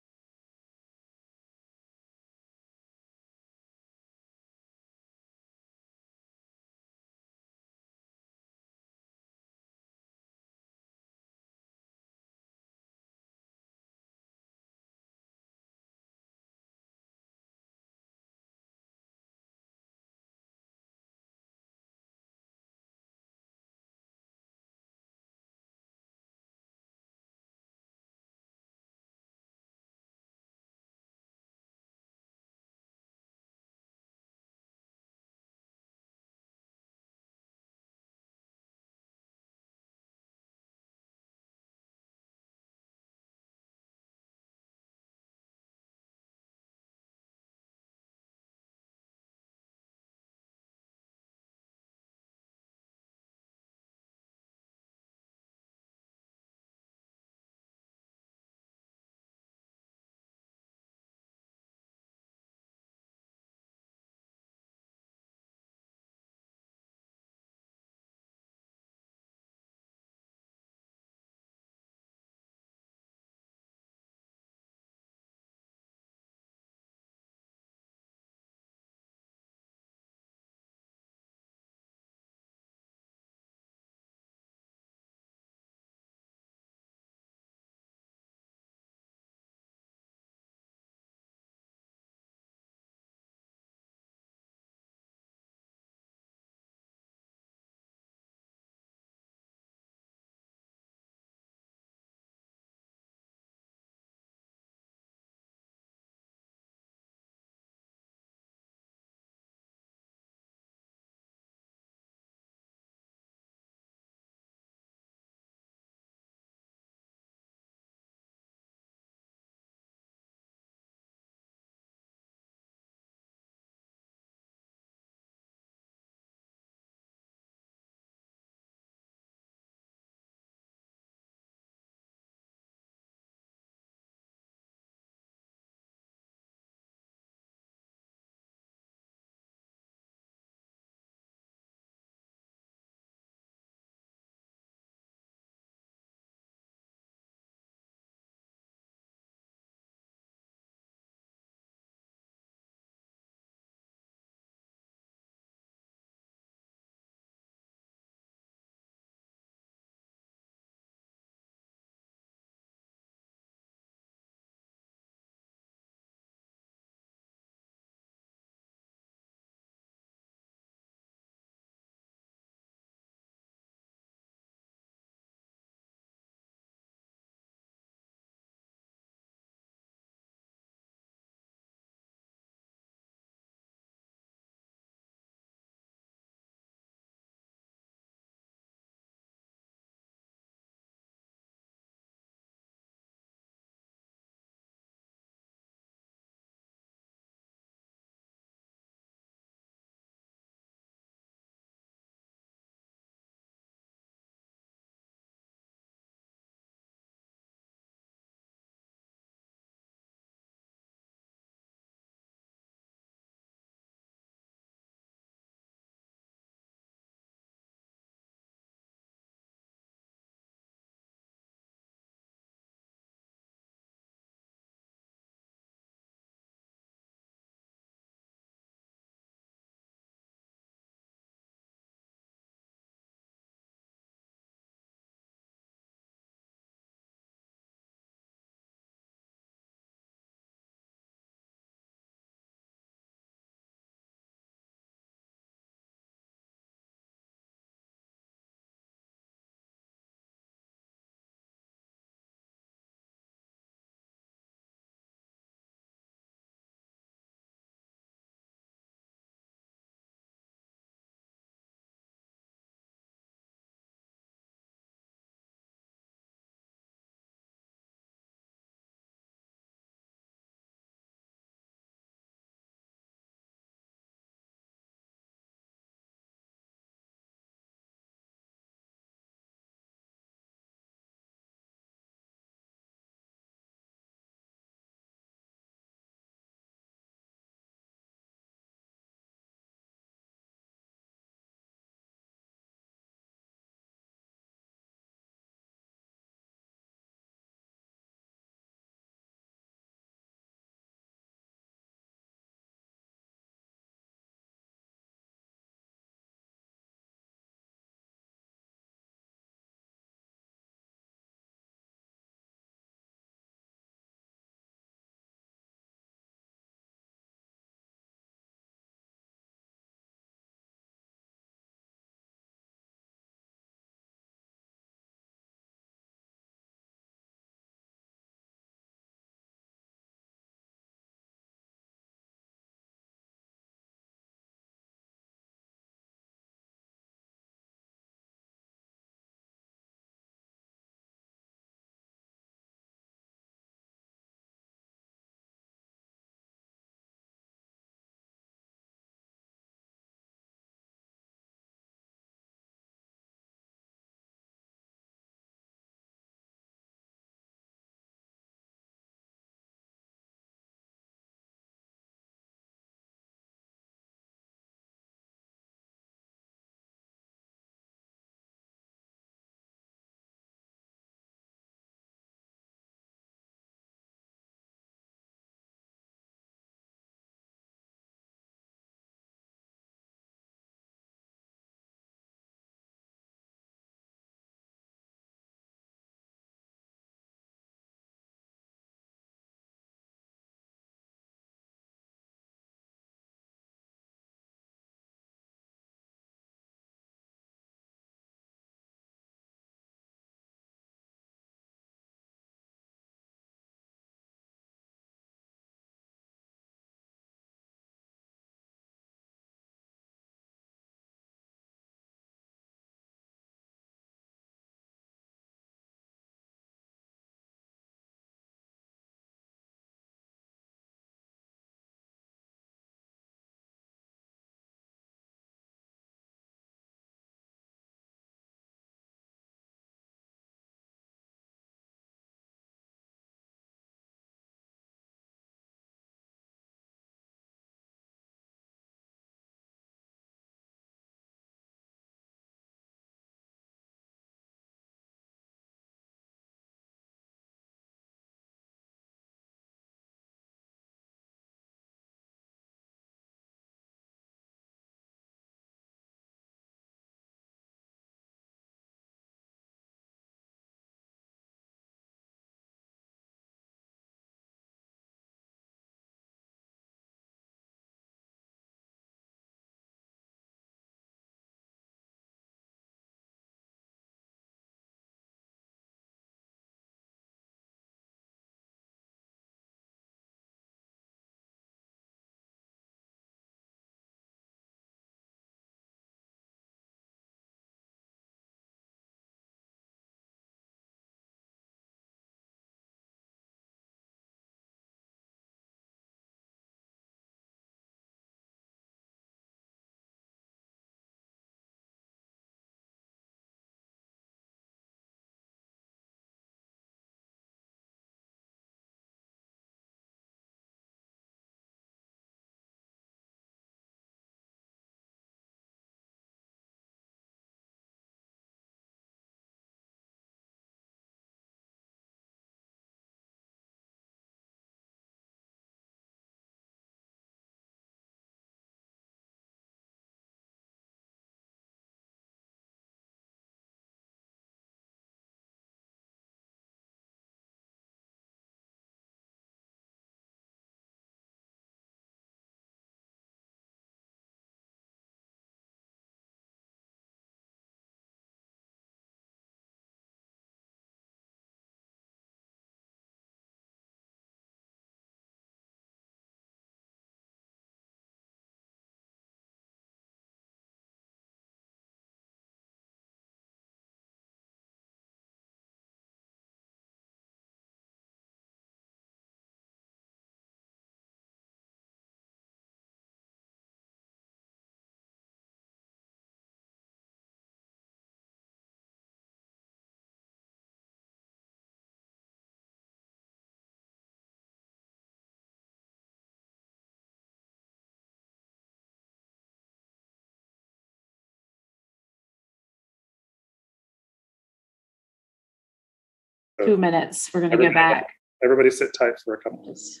2 minutes. We're going to go back. Everybody sit tight for a couple minutes.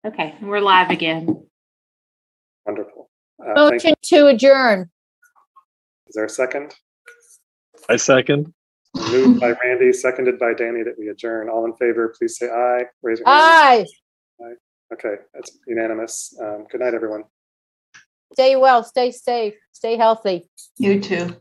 Okay, we're live again. Wonderful. Motion to adjourn. Is there a second? I second. Moved by Randy, seconded by Danny that we adjourn. All in favor, please say aye. Raise your hand. Aye. Aye. Okay, that's unanimous. Good night, everyone. Stay well, stay safe, stay healthy. You too.